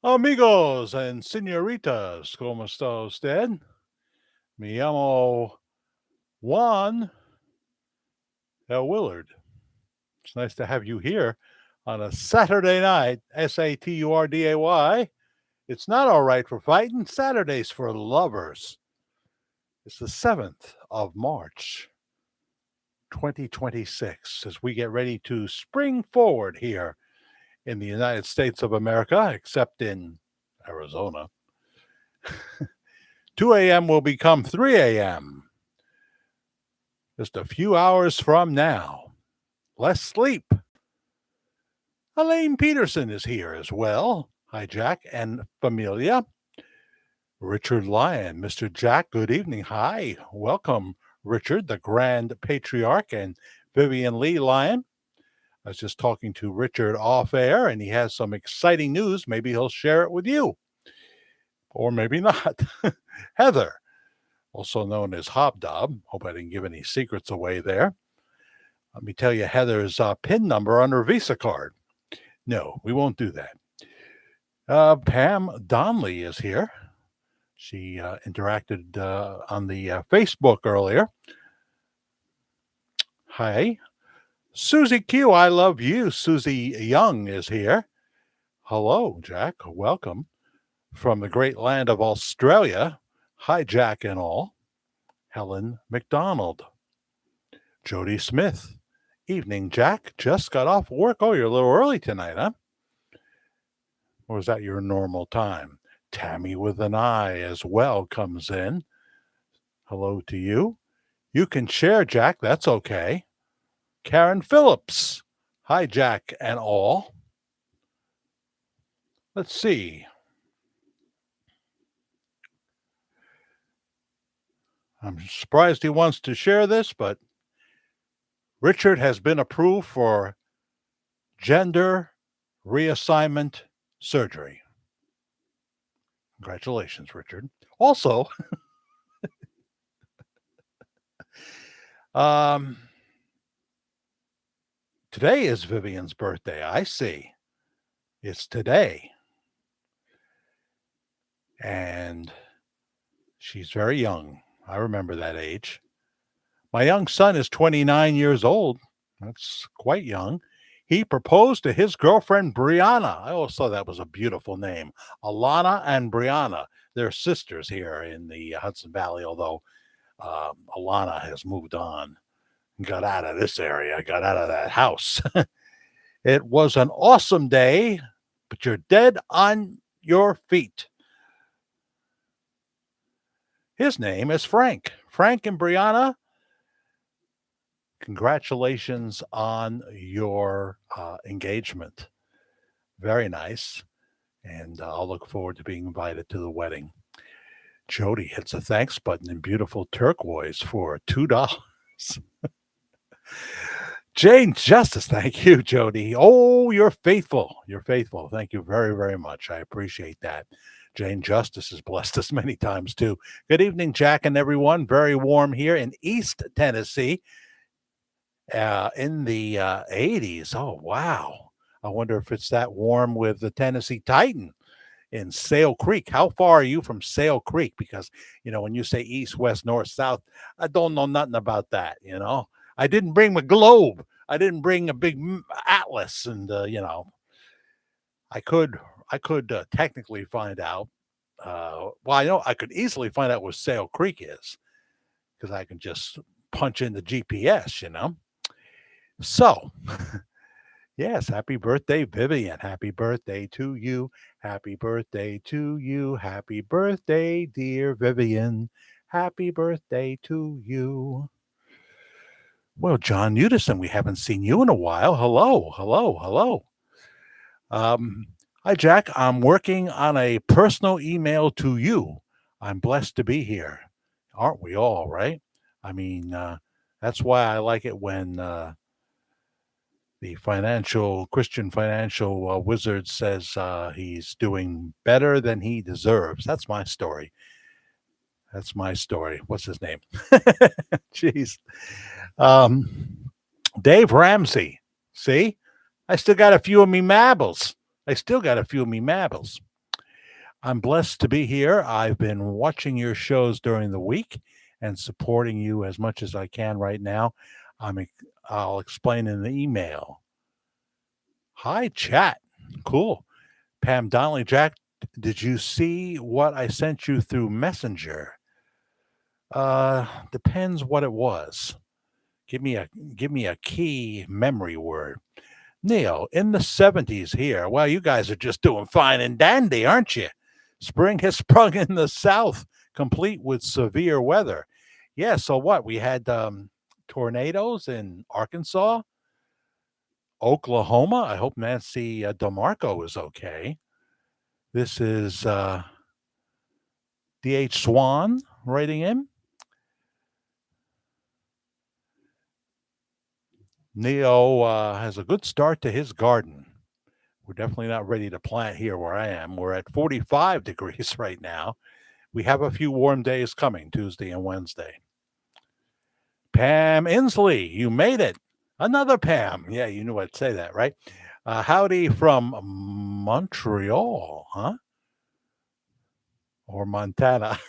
Amigos and señoritas, ¿cómo está usted? Me llamo Juan L. Willard. It's nice to have you here on a Saturday night, Saturday. It's not all right for fighting, Saturdays for lovers. It's the 7th of March, 2026, as we get ready to spring forward here in the United States of America, except in Arizona. 2 a.m. will become 3 a.m. just a few hours from now. Less sleep. Elaine Peterson is here as well. Hi, Jack and Familia. Richard Lyon, Mr. Jack, good evening. Hi, welcome, Richard, the Grand Patriarch, and Vivian Lee Lyon. I was just talking to Richard off air, and he has some exciting news. Maybe he'll share it with you, or maybe not. Heather, also known as Hobdob. Hope I didn't give any secrets away there. Let me tell you Heather's PIN number on her Visa card. No, we won't do that. Pam Donnelly is here. She interacted on the Facebook earlier. Hi. Susie Q, I love you. Susie Young is here. Hello, Jack. Welcome. From the great land of Australia. Hi, Jack and all. Helen McDonald. Jody Smith. Evening, Jack. Just got off work. Oh, you're a little early tonight, huh? Or is that your normal time? Tammy with an I as well comes in. Hello to you. You can share, Jack. That's okay. Karen Phillips. Hi, Jack and all. Let's see. I'm surprised he wants to share this, but Richard has been approved for gender reassignment surgery. Congratulations, Richard. Also, today is Vivian's birthday. I see. It's today. And she's very young. I remember that age. My young son is 29 years old. That's quite young. He proposed to his girlfriend, Brianna. I always thought that was a beautiful name. Alana and Brianna. They're sisters here in the Hudson Valley, although Alana has moved on and got out of this area, got out of that house. It was an awesome day, but you're dead on your feet. His name is Frank. Frank and Brianna, congratulations on your engagement. Very nice. And I'll look forward to being invited to the wedding. Jody hits a thanks button in beautiful turquoise for $2. Jane Justice, thank you, Jody. Oh, you're faithful. You're faithful. Thank you very, very much. I appreciate that. Jane Justice has blessed us many times, too. Good evening, Jack and everyone. Very warm here in East Tennessee in the 80s. Oh, wow. I wonder if it's that warm with the Tennessee Titan in Sale Creek. How far are you from Sale Creek? Because, when you say east, west, north, south, I don't know nothing about that, I didn't bring my globe. I didn't bring a big atlas, and I could technically find out. I know I could easily find out where Sale Creek is because I can just punch in the GPS. So, yes, happy birthday, Vivian. Happy birthday to you. Happy birthday to you. Happy birthday, dear Vivian. Happy birthday to you. Well, John Nudison, we haven't seen you in a while. Hello, hello, hello. Hi, Jack. I'm working on a personal email to you. I'm blessed to be here. Aren't we all, right? I mean, that's why I like it when the Christian financial wizard says he's doing better than he deserves. That's my story. That's my story. What's his name? Jeez. Dave Ramsey. See? I still got a few of me marbles. I'm blessed to be here. I've been watching your shows during the week and supporting you as much as I can right now. I'm, ex- I'll explain in the email. Hi, chat. Cool. Pam Donnelly, Jack, did you see what I sent you through Messenger? Depends what it was. Give me a key memory word. Neil, in the 70s here. Well, you guys are just doing fine and dandy, aren't you? Spring has sprung in the south, complete with severe weather. Yeah, so what? We had tornadoes in Arkansas, Oklahoma. I hope Nancy DeMarco is okay. This is D.H. Swan writing in. Neo has a good start to his garden. We're definitely not ready to plant here where I am. We're at 45 degrees right now. We have a few warm days coming Tuesday and Wednesday. Pam Inslee, you made it. Another Pam. Yeah, you knew I'd say that, right? Howdy from Montreal, huh? Or Montana.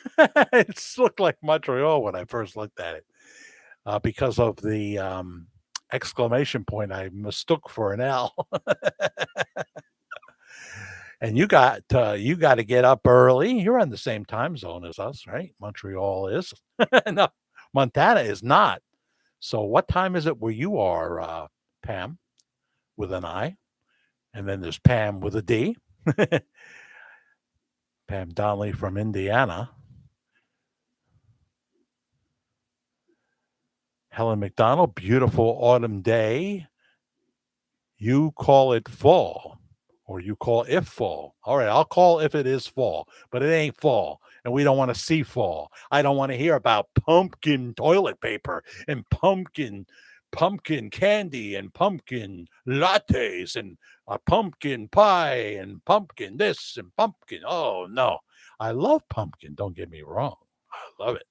It looked like Montreal when I first looked at it because of the exclamation point I mistook for an L. And you got to get up early. You're on the same time zone as us, right? Montreal is. No, Montana is not. So what time is it where you are, Pam, with an I? And then there's Pam with a D. Pam Donnelly from Indiana. Helen McDonald, beautiful autumn day. You call it fall, or you call if fall. All right, I'll call if it is fall, but it ain't fall, and we don't want to see fall. I don't want to hear about pumpkin toilet paper and pumpkin candy and pumpkin lattes and a pumpkin pie and pumpkin this and pumpkin. Oh no, I love pumpkin. Don't get me wrong, I love it,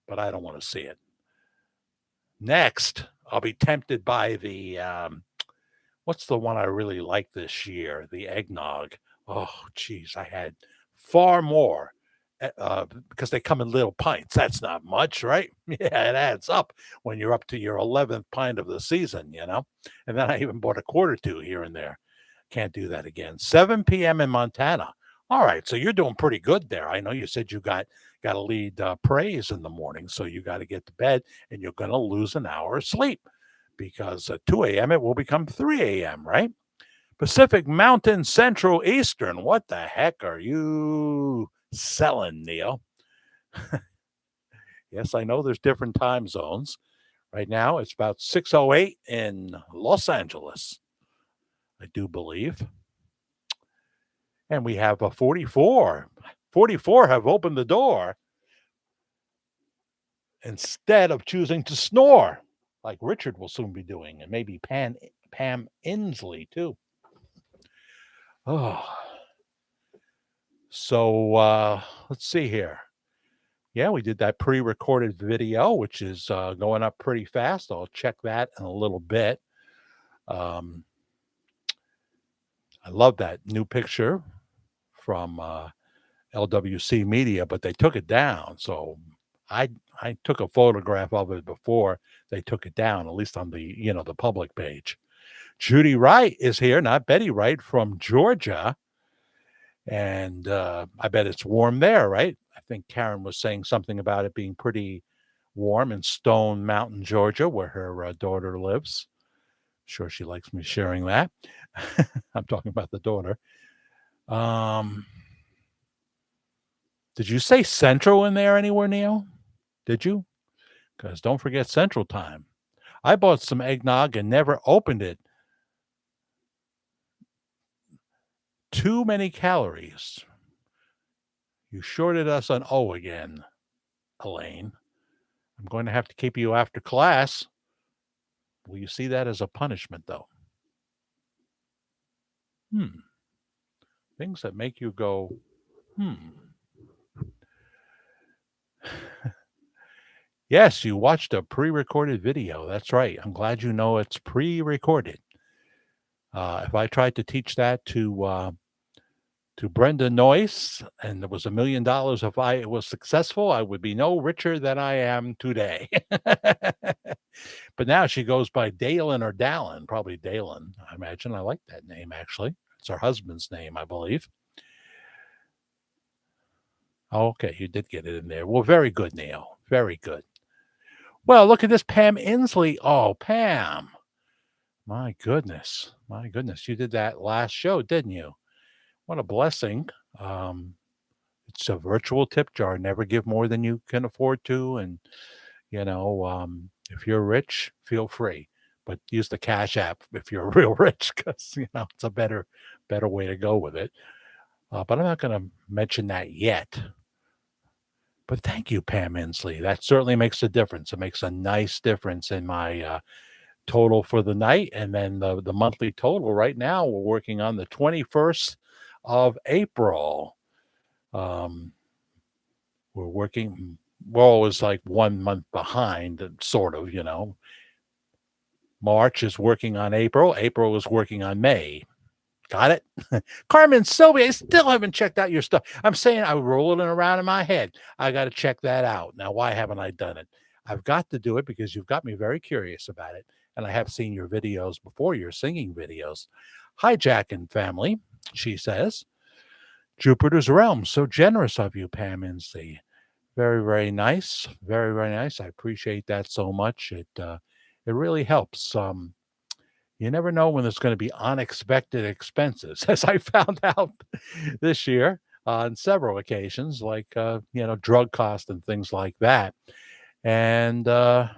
but I don't want to see it. Next, I'll be tempted by the what's the one I really like this year? The eggnog. Oh, geez, I had far more because they come in little pints. That's not much, right? Yeah, it adds up when you're up to your 11th pint of the season, you know? And then I even bought a quarter two here and there. Can't do that again. 7 p.m. in Montana. All right, so you're doing pretty good there. I know you said you got to lead praise in the morning, so you got to get to bed, and you're going to lose an hour of sleep because at 2 a.m. it will become 3 a.m., right? Pacific Mountain Central Eastern. What the heck are you selling, Neil? Yes, I know there's different time zones. Right now it's about 6:08 in Los Angeles, I do believe. And we have a 44. 44 have opened the door instead of choosing to snore, like Richard will soon be doing, and maybe Pam Inslee too. Oh, so let's see here. Yeah, we did that pre-recorded video, which is going up pretty fast. I'll check that in a little bit. Um, I love that new picture from LWC Media, but they took it down. So I I took a photograph of it before they took it down, at least on the the public page. Judy Wright is here, not Betty Wright from Georgia, and I bet it's warm there, right? I think Karen was saying something about it being pretty warm in Stone Mountain, Georgia, where her daughter lives. Sure, she likes me sharing that. I'm talking about the daughter. Um, did you say Central in there anywhere, Neil? Did you? Because don't forget Central Time. I bought some eggnog and never opened it. Too many calories. You shorted us on O again, Elaine. I'm going to have to keep you after class. Will you see that as a punishment, though? Hmm. Things that make you go, hmm. Yes, you watched a pre recorded video. That's right. I'm glad you know it's pre recorded. If I tried to teach that To Brenda Noyce, and it was $1 million. If I was successful, I would be no richer than I am today. But now she goes by Dalen or Dallin, probably Dalen. I imagine. I like that name, actually. It's her husband's name, I believe. Oh, okay, you did get it in there. Well, very good, Neil. Very good. Well, look at this, Pam Inslee. Oh, Pam. My goodness. My goodness. You did that last show, didn't you? What a blessing. Um, it's a virtual tip jar. Never give more than you can afford to. And, if you're rich, feel free. But use the Cash App if you're real rich, because it's a better way to go with it. But I'm not going to mention that yet. But thank you, Pam Inslee. That certainly makes a difference. It makes a nice difference in my total for the night. And then the monthly total right now, we're working on the 21st of April. We're working, we're always like 1 month behind, sort of. March is working on April. April is working on May. Got it? Carmen Sylvia, I still haven't checked out your stuff. I'm saying I roll it around in my head. I got to check that out. Now, why haven't I done it? I've got to do it because you've got me very curious about it. And I have seen your videos before, your singing videos. Hi, Jack and family, she says. Jupiter's realm, so generous of you, Pam Inslee. Very, very nice. Very, very nice. I appreciate that so much. It really helps. You never know when there's going to be unexpected expenses, as I found out this year on several occasions, like drug costs and things like that. And you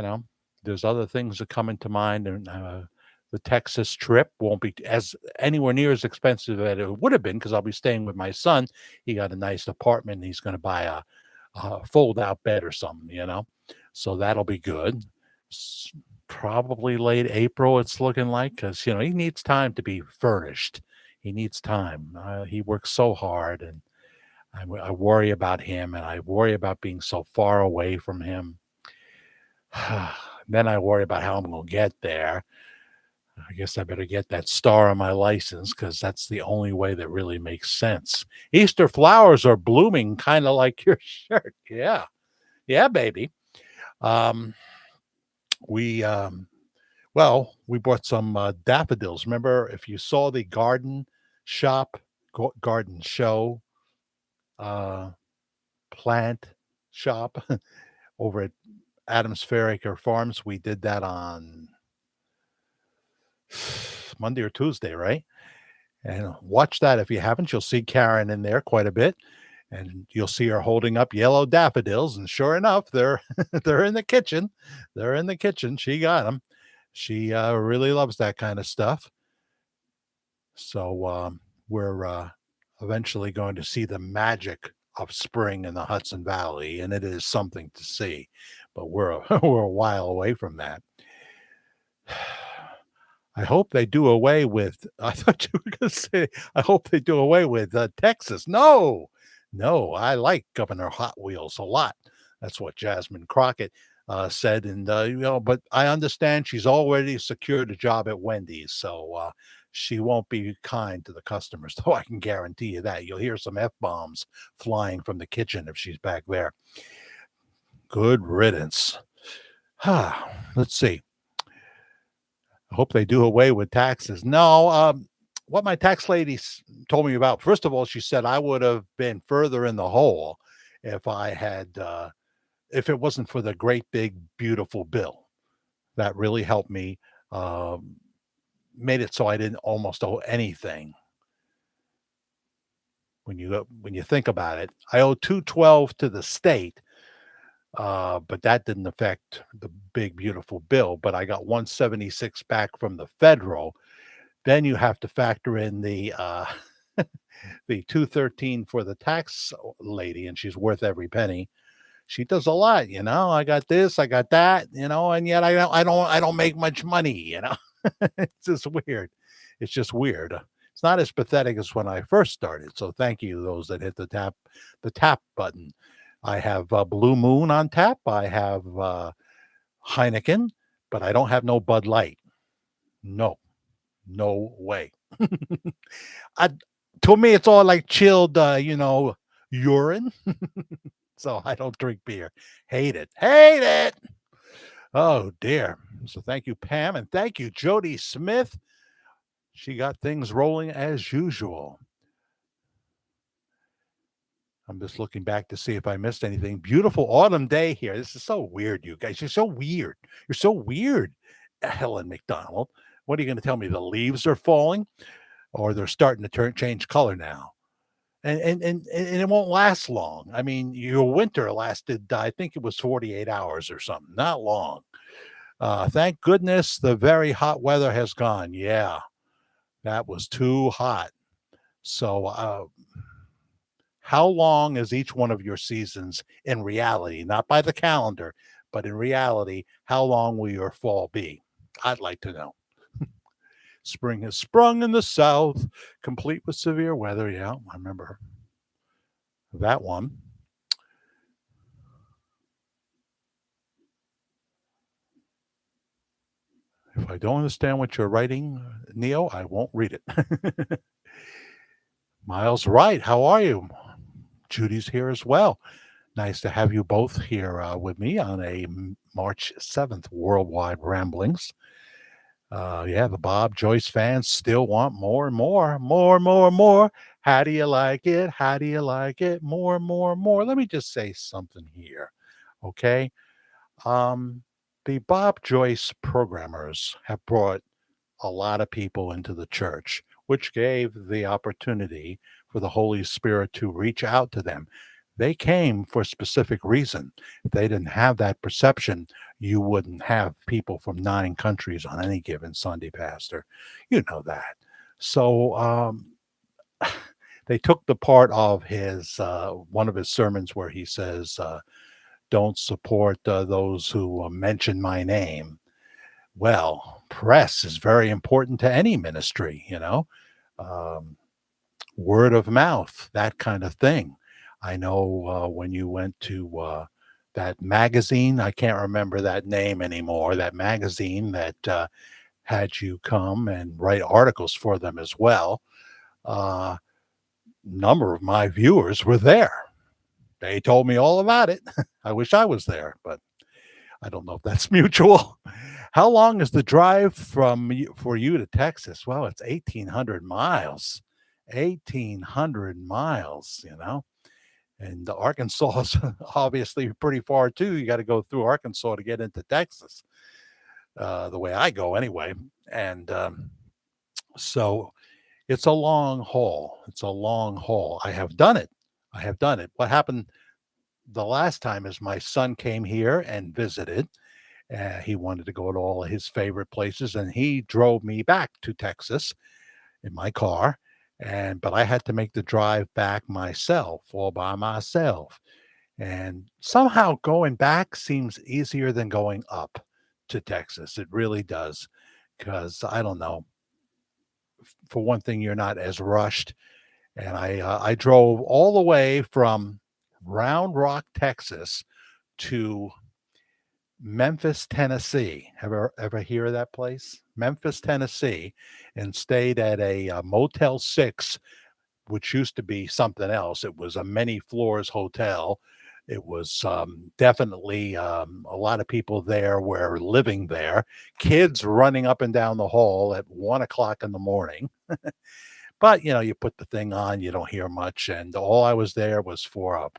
know, there's other things that come into mind, and the Texas trip won't be as anywhere near as expensive as it would have been because I'll be staying with my son. He got a nice apartment. And he's going to buy a fold-out bed or something. So that'll be good. Probably late April, it's looking like, because he needs time to be furnished. He needs time. He works so hard, and I worry about him, and I worry about being so far away from him. Then I worry about how I'm going to get there. I guess I better get that star on my license because that's the only way that really makes sense. Easter flowers are blooming, kind of like your shirt. Yeah. Yeah, baby. Um, we we bought some daffodils. Remember, if you saw the garden show, uh, plant shop over at Adams Fairacre Farms, we did that on Monday or Tuesday, right? And watch that if you haven't. You'll see Karen in there quite a bit, and you'll see her holding up yellow daffodils. And sure enough, they're they're in the kitchen. They're in the kitchen. She got them. She really loves that kind of stuff. So we're eventually going to see the magic of spring in the Hudson Valley, and it is something to see. But we're we're a while away from that. I hope they do away with. I thought you were going to say. I hope they do away with Texas. No, no. I like Governor Hot Wheels a lot. That's what Jasmine Crockett said, and but I understand she's already secured a job at Wendy's, so she won't be kind to the customers. Though I can guarantee you that you'll hear some f-bombs flying from the kitchen if she's back there. Good riddance. Let's see. I hope they do away with taxes. No, what my tax lady told me about, first of all, she said I would have been further in the hole if I had, if it wasn't for the great big beautiful bill. That really helped me, made it so I didn't almost owe anything. When you think about it, I owe 212 to the state, but that didn't affect the big beautiful bill. But I got 176 back from the federal. Then you have to factor in the the 213 for the tax lady, and she's worth every penny. She does a lot, I got this, I got that, and yet I don't make much money. It's just weird. It's just weird. It's not as pathetic as when I first started. So thank you, those that hit the tap button. I have Blue Moon on tap. I have Heineken, but I don't have no Bud Light. No, No way. I, to me, it's all like chilled, urine. So I don't drink beer. Hate it. Hate it. Oh dear. So thank you, Pam, and thank you, Jody Smith. She got things rolling as usual. I'm just looking back to see if I missed anything. Beautiful autumn day here. This is so weird, you guys. You're so weird. You're so weird, Helen McDonald. What are you going to tell me? The leaves are falling, or they're starting to change color now? And it won't last long. I mean, your winter lasted, I think it was 48 hours or something. Not long. Thank goodness the very hot weather has gone. Yeah, that was too hot. So, how long is each one of your seasons in reality? Not by the calendar, but in reality, how long will your fall be? I'd like to know. Spring has sprung in the south, complete with severe weather. Yeah, I remember that one. If I don't understand what you're writing, Neo, I won't read it. Miles Wright, how are you? Judy's here as well. Nice to have you both here with me on a March 7th Worldwide Ramblings. Yeah, the Bob Joyce fans still want more and more, more, more, more. How do you like it? How do you like it? More, more, more. Let me just say something here, okay? Um, the Bob Joyce programmers have brought a lot of people into the church, which gave the opportunity for the Holy Spirit to reach out to them. They came for a specific reason. If they didn't have that perception, you wouldn't have people from 9 countries on any given Sunday, Pastor. You know that. So they took the part of his one of his sermons where he says, "Don't support those who mention my name." Well, press is very important to any ministry, um, word of mouth, that kind of thing. I know when you went to that magazine, I can't remember that name anymore, that magazine that had you come and write articles for them as well. A number of my viewers were there. They told me all about it. I wish I was there, but I don't know if that's mutual. How long is the drive for you to Texas? Well, it's 1,800 miles. 1,800 miles, and the Arkansas is obviously pretty far too. You got to go through Arkansas to get into Texas, the way I go anyway. And so it's a long haul. It's a long haul. I have done it. I have done it. What happened the last time is my son came here and visited. He wanted to go to all of his favorite places, and he drove me back to Texas in my car. But I had to make the drive back myself, all by myself. And somehow going back seems easier than going up to Texas. It really does. Because I don't know. For one thing, you're not as rushed. And I drove all the way from Round Rock, Texas, to Memphis, Tennessee. Ever hear of that place? Memphis, Tennessee, and stayed at a, Motel 6, which used to be something else. It was a many floors hotel. It was, definitely, a lot of people there were living there, kids running up and down the hall at 1 o'clock in the morning. But, you put the thing on, you don't hear much, and all I was there was for a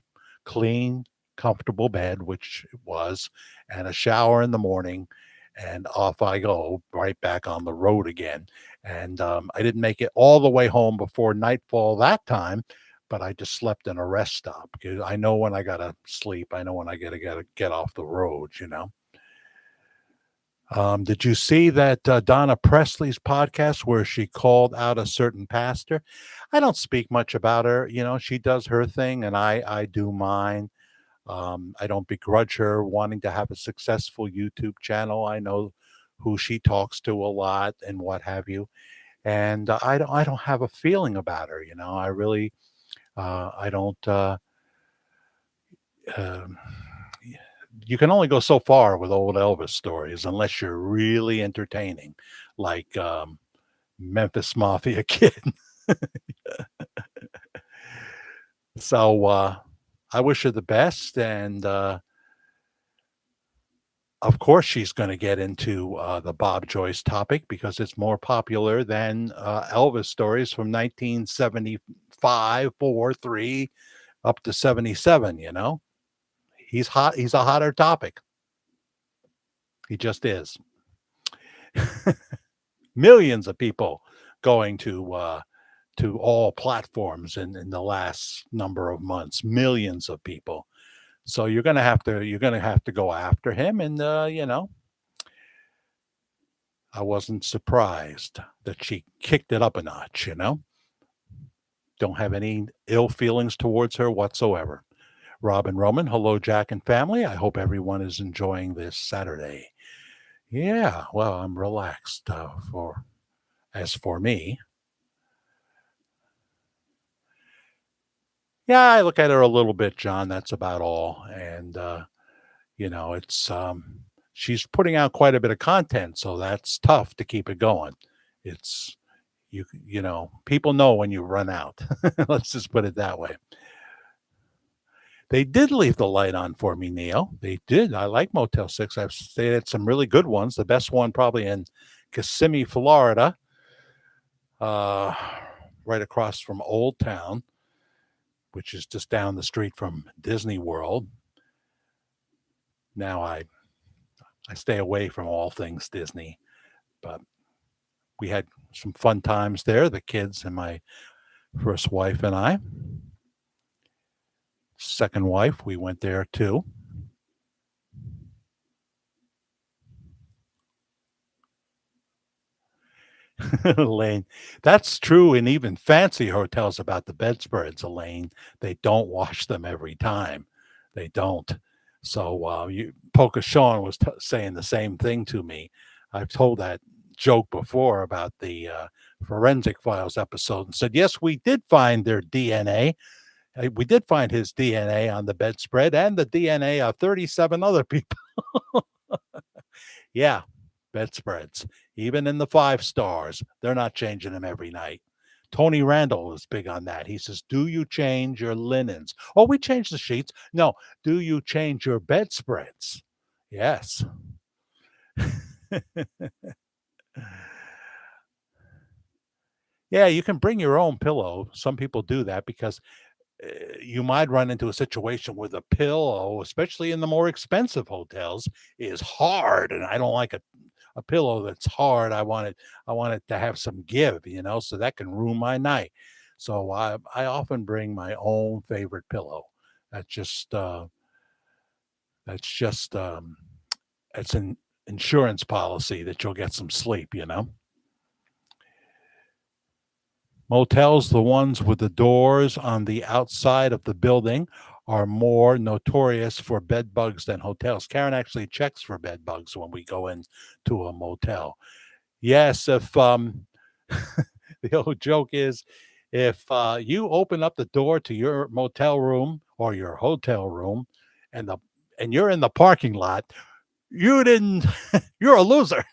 clean, comfortable bed, which it was, and a shower in the morning, and off I go, right back on the road again. And, I didn't make it all the way home before nightfall that time, but I just slept in a rest stop because I know when I gotta sleep. I know when I gotta get off the road. Did you see that Donna Presley's podcast where she called out a certain pastor? I don't speak much about her. She does her thing, and I do mine. I don't begrudge her wanting to have a successful YouTube channel. I know who she talks to a lot and what have you, and I don't have a feeling about her. I really I don't. Um you can only go so far with old Elvis stories unless you're really entertaining, like Memphis Mafia kid. So, I wish her the best, and, of course, she's gonna get into, the Bob Joyce topic because it's more popular than, Elvis stories from 1975, 4, 3, up to 77, you know? He's hot he's a hotter topic. He just is. Millions of people going to all platforms in the last number of months, millions of people. So you're gonna have to go after him, and, I wasn't surprised that she kicked it up a notch, you know? Don't have any ill feelings towards her whatsoever. Rob and Roman, hello, Jack and family. I hope everyone is enjoying this Saturday. Yeah, well, I'm relaxed, for as for me. Yeah, I look at her a little bit, John, that's about all, and, it's, she's putting out quite a bit of content, so that's tough to keep it going. It's people know when you run out. Let's just put it that way. They did leave the light on for me, Neil. They did. I like Motel 6. I've stayed at some really good ones. The best one probably in Kissimmee, Florida, uh, right across from Old Town, which is just down the street from Disney World. Now I stay away from all things Disney, but we had some fun times there, the kids and my first wife and I. Second wife, we went there too. Elaine, that's true in even fancy hotels about the bedspreads, Elaine. They don't wash them every time. They don't. So Polka Sean was saying the same thing to me. I've told that joke before about the forensic files episode and said, yes, we did find their DNA. We did find his DNA on the bedspread and the DNA of 37 other people. Yeah, bedspreads, even in the 5 stars, they're not changing them every night. Tony Randall is big on that. He says, "Do you change your linens?" Oh, we change the sheets. No, do you change your bedspreads? Yes. Yeah, you can bring your own pillow. Some people do that because you might run into a situation where the pillow, especially in the more expensive hotels, is hard, and I don't like a pillow that's hard. I want it to have some give, so that can ruin my night. So I often bring my own favorite pillow. That's just that's just it's an insurance policy that you'll get some sleep. Motels, the ones with the doors on the outside of the building, are more notorious for bed bugs than hotels. Karen actually checks for bed bugs when we go into a motel. Yes, if the old joke is if you open up the door to your motel room or your hotel room and the and you're in the parking lot, you didn't you're a loser.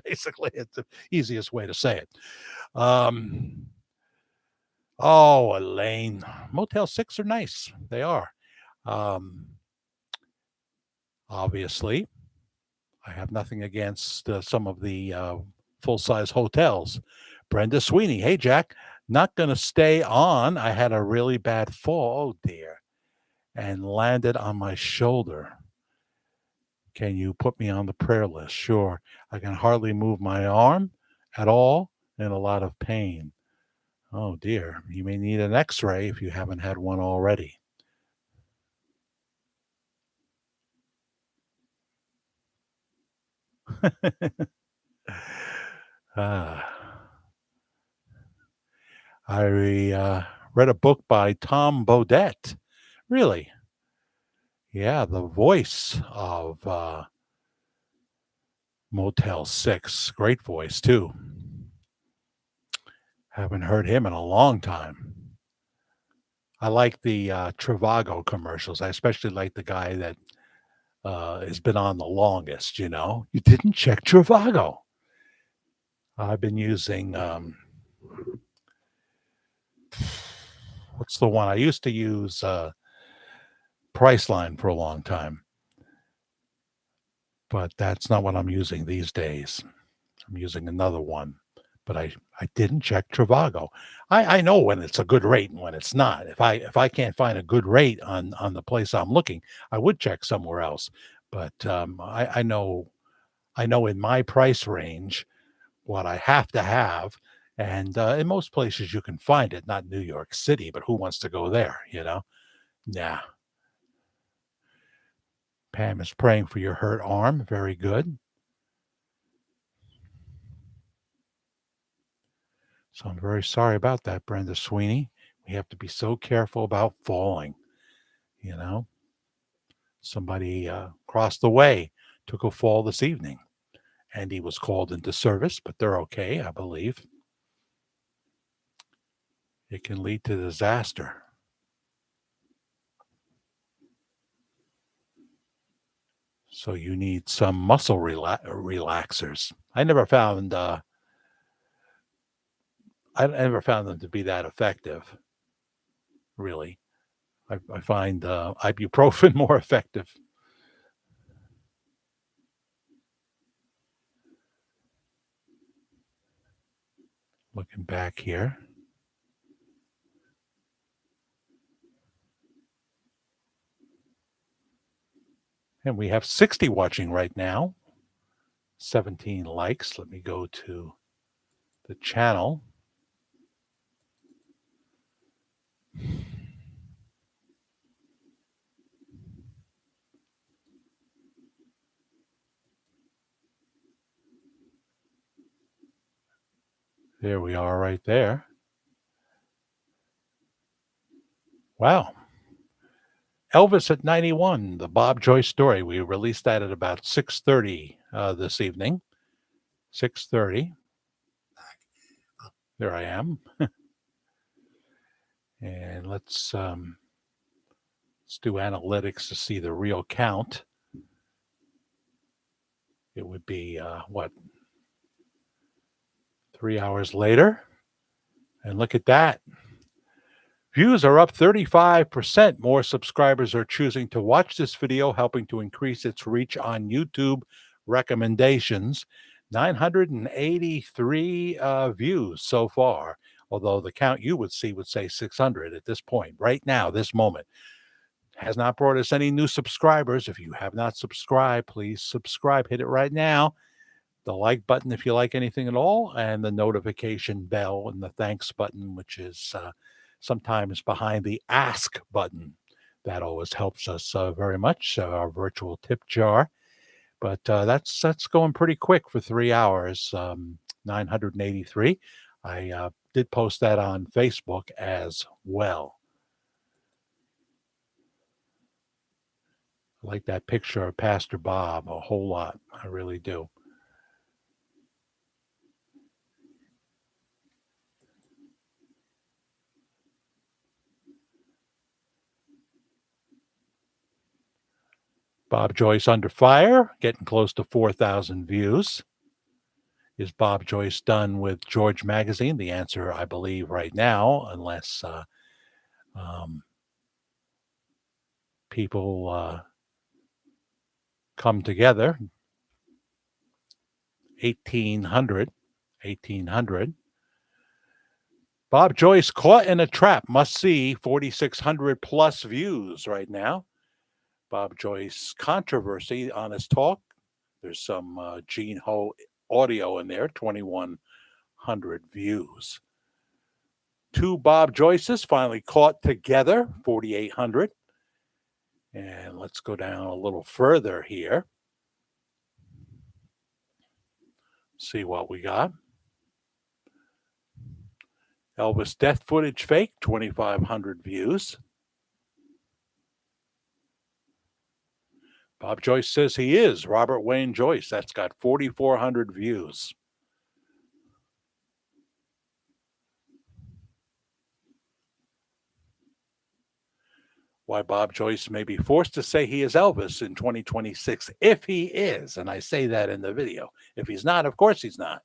Basically, it's the easiest way to say it. Um oh, Elaine, Motel 6 are nice. They are. Um Obviously, I have nothing against some of the full size hotels. Brenda Sweeney, hey Jack, not going to stay on. I had a really bad fall, oh dear, and landed on my shoulder. Can you put me on the prayer list? Sure. I can hardly move my arm at all, in a lot of pain. Oh dear, you may need an x ray if you haven't had one already. Ah. I read a book by Tom Bodett. Really? Yeah, the voice of Motel 6. Great voice, too. Haven't heard him in a long time. I like the Trivago commercials. I especially like the guy that has been on the longest, You didn't check Trivago. I've been using what's the one I used to use? Priceline for a long time, but that's not what I'm using these days. I'm using another one, but I didn't check Trivago. I know when it's a good rate and when it's not. If I can't find a good rate on the place I'm looking, I would check somewhere else. But I know in my price range what I have to have, and in most places you can find it. Not New York City, but who wants to go there? Yeah. Pam is praying for your hurt arm. Very good. So I'm very sorry about that, Brenda Sweeney. We have to be so careful about falling. You know, somebody crossed the way, took a fall this evening, and he was called into service, but they're okay, I believe. It can lead to disaster. So you need some muscle relaxers. I never found them to be that effective, really. I find ibuprofen more effective. Looking back here. And we have 60 watching right now, 17 likes. Let me go to the channel. There we are right there. Wow. Elvis at 91, the Bob Joyce story. We released that at about 6:30 this evening. 6:30. There I am. And let's do analytics to see the real count. It would be, 3 hours later? And look at that. Views are up 35%. More subscribers are choosing to watch this video, helping to increase its reach on YouTube recommendations. 983 views so far, although the count you would see would say 600 at this point, right now, this moment. Has not brought us any new subscribers. If you have not subscribed, please subscribe. Hit it right now. The like button if you like anything at all, and the notification bell and the thanks button, which is sometimes behind the ask button. That always helps us very much. Our virtual tip jar. But that's going pretty quick for 3 hours. 983. I did post that on Facebook as well. I like that picture of Pastor Bob a whole lot. I really do. Bob Joyce under fire, getting close to 4,000 views. Is Bob Joyce done with George Magazine? The answer, I believe, right now, unless people come together. 1800. Bob Joyce caught in a trap. Must see 4,600 plus views right now. Bob Joyce controversy on his talk. There's some Gene Ho audio in there, 2,100 views. Two Bob Joyces finally caught together, 4,800. And let's go down a little further here. See what we got. Elvis death footage fake, 2,500 views. Bob Joyce says he is Robert Wayne Joyce. That's got 4,400 views. Why Bob Joyce may be forced to say he is Elvis in 2026, if he is. And I say that in the video. If he's not, of course he's not.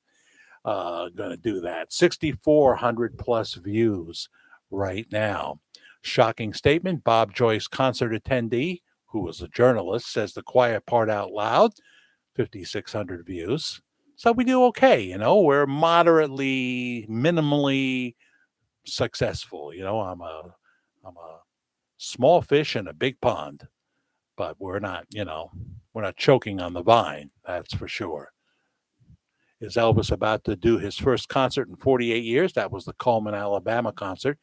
going to do that. 6,400 plus views right now. Shocking statement. Bob Joyce concert attendee, who was a journalist, says the quiet part out loud. 5,600 views. So we do okay. We're moderately, minimally successful. I'm a small fish in a big pond, but we're not choking on the vine. That's for sure. Is Elvis about to do his first concert in 48 years? That was the Coleman, Alabama concert,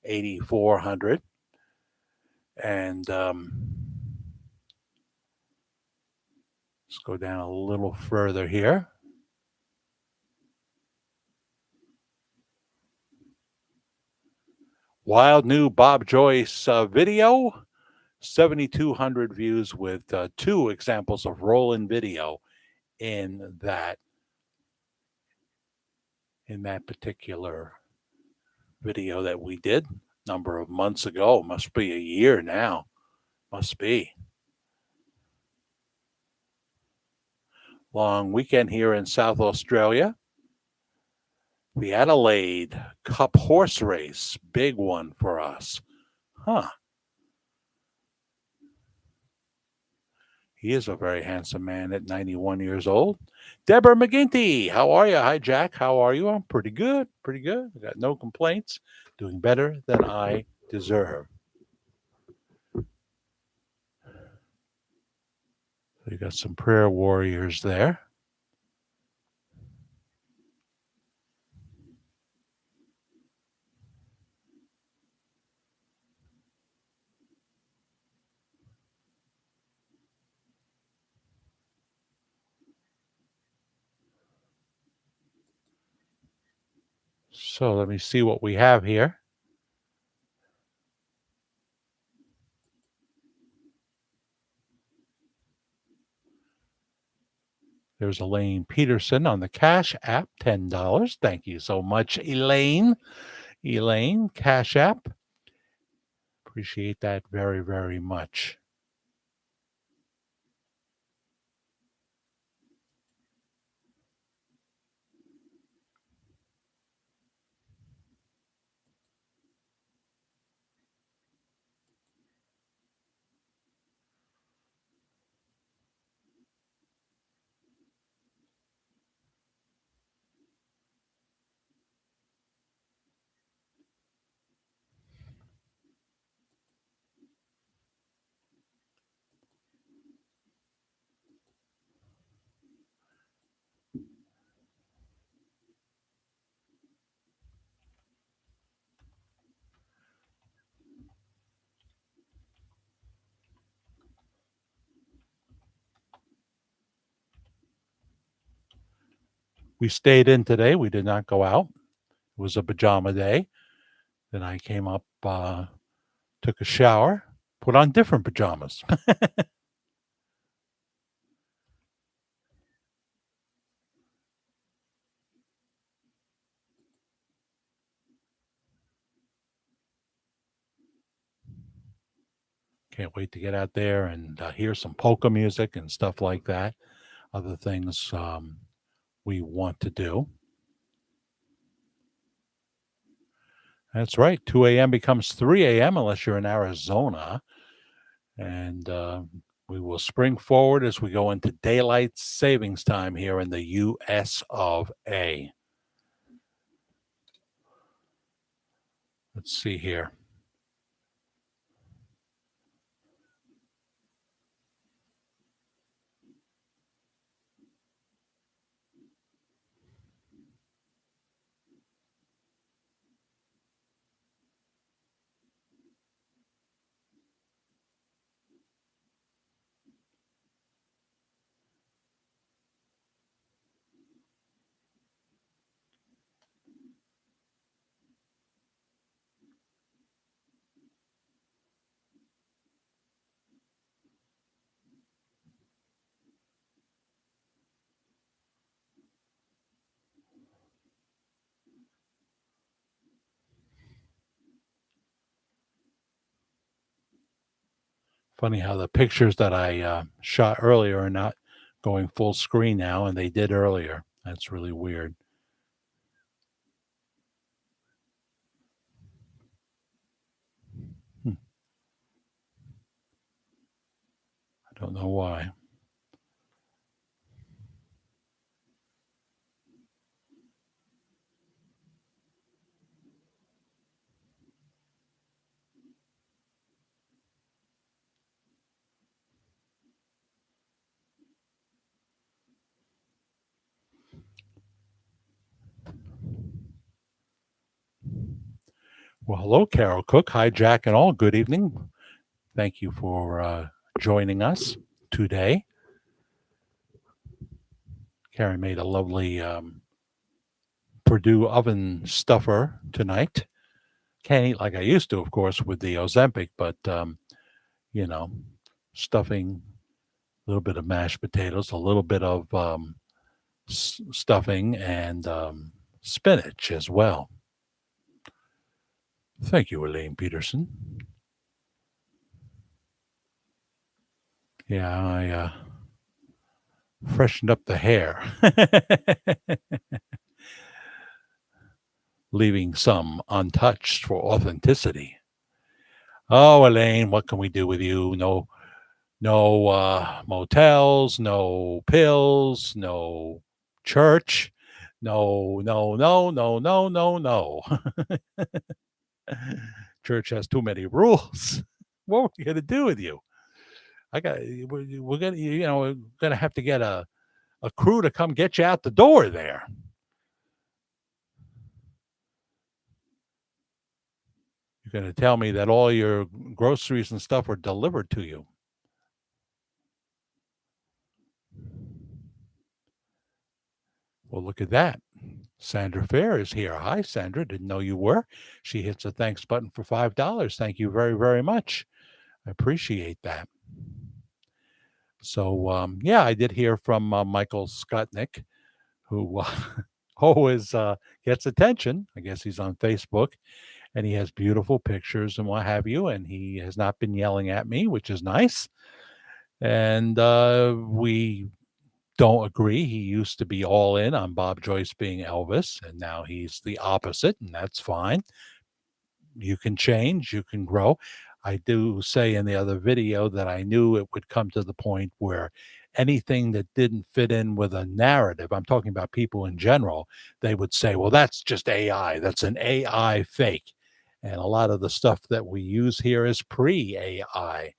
8,400. And let's go down a little further here. Wild new Bob Joyce video, 7,200 views with two examples of roll-in video in that particular video that we did a number of months ago. Must be a year now. Must be. Long weekend here in South Australia. The Adelaide Cup horse race, big one for us. Huh. He is a very handsome man at 91 years old. Deborah McGinty, how are you? Hi, Jack. How are you? I'm pretty good. Pretty good. I got no complaints. Doing better than I deserve. We got some prayer warriors there. So let me see what we have here. There's Elaine Peterson on the Cash App, $10. Thank you so much, Elaine. Elaine, Cash App. Appreciate that very, very much. We stayed in today. We did not go out. It was a pajama day. Then I came up, took a shower, put on different pajamas. Can't wait to get out there and hear some polka music and stuff like that. Other things we want to do. That's right. 2 a.m. becomes 3 a.m. unless you're in Arizona. And we will spring forward as we go into daylight savings time here in the U.S. of A. Let's see here. Funny how the pictures that I shot earlier are not going full screen now, and they did earlier. That's really weird. I don't know why. Well, hello, Carol Cook. Hi, Jack, and all. Good evening. Thank you for joining us today. Carrie made a lovely Purdue oven stuffer tonight. Can't eat like I used to, of course, with the Ozempic, but you know, stuffing, a little bit of mashed potatoes, a little bit of stuffing, and spinach as well. Thank you, Elaine Peterson. Yeah, I freshened up the hair, leaving some untouched for authenticity. Oh, Elaine, what can we do with you? No motels, no pills, no church, no. Church has too many rules. What are we gonna do with you? We're gonna we're gonna have to get a crew to come get you out the door there. You're gonna tell me that all your groceries and stuff were delivered to you. Well, look at that. Sandra Fair is here. Hi, Sandra. Didn't know you were. She hits a thanks button for $5. Thank you very, very much. I appreciate that. So, yeah, I did hear from Michael Skutnik, who always gets attention. I guess he's on Facebook and he has beautiful pictures and what have you. And he has not been yelling at me, which is nice. And we don't agree. He used to be all in on Bob Joyce being Elvis, and now he's the opposite, and that's fine. You can change, you can grow. I do say in the other video that I knew it would come to the point where anything that didn't fit in with a narrative, I'm talking about people in general, they would say, well, that's just AI. That's an AI fake. And a lot of the stuff that we use here is pre AI.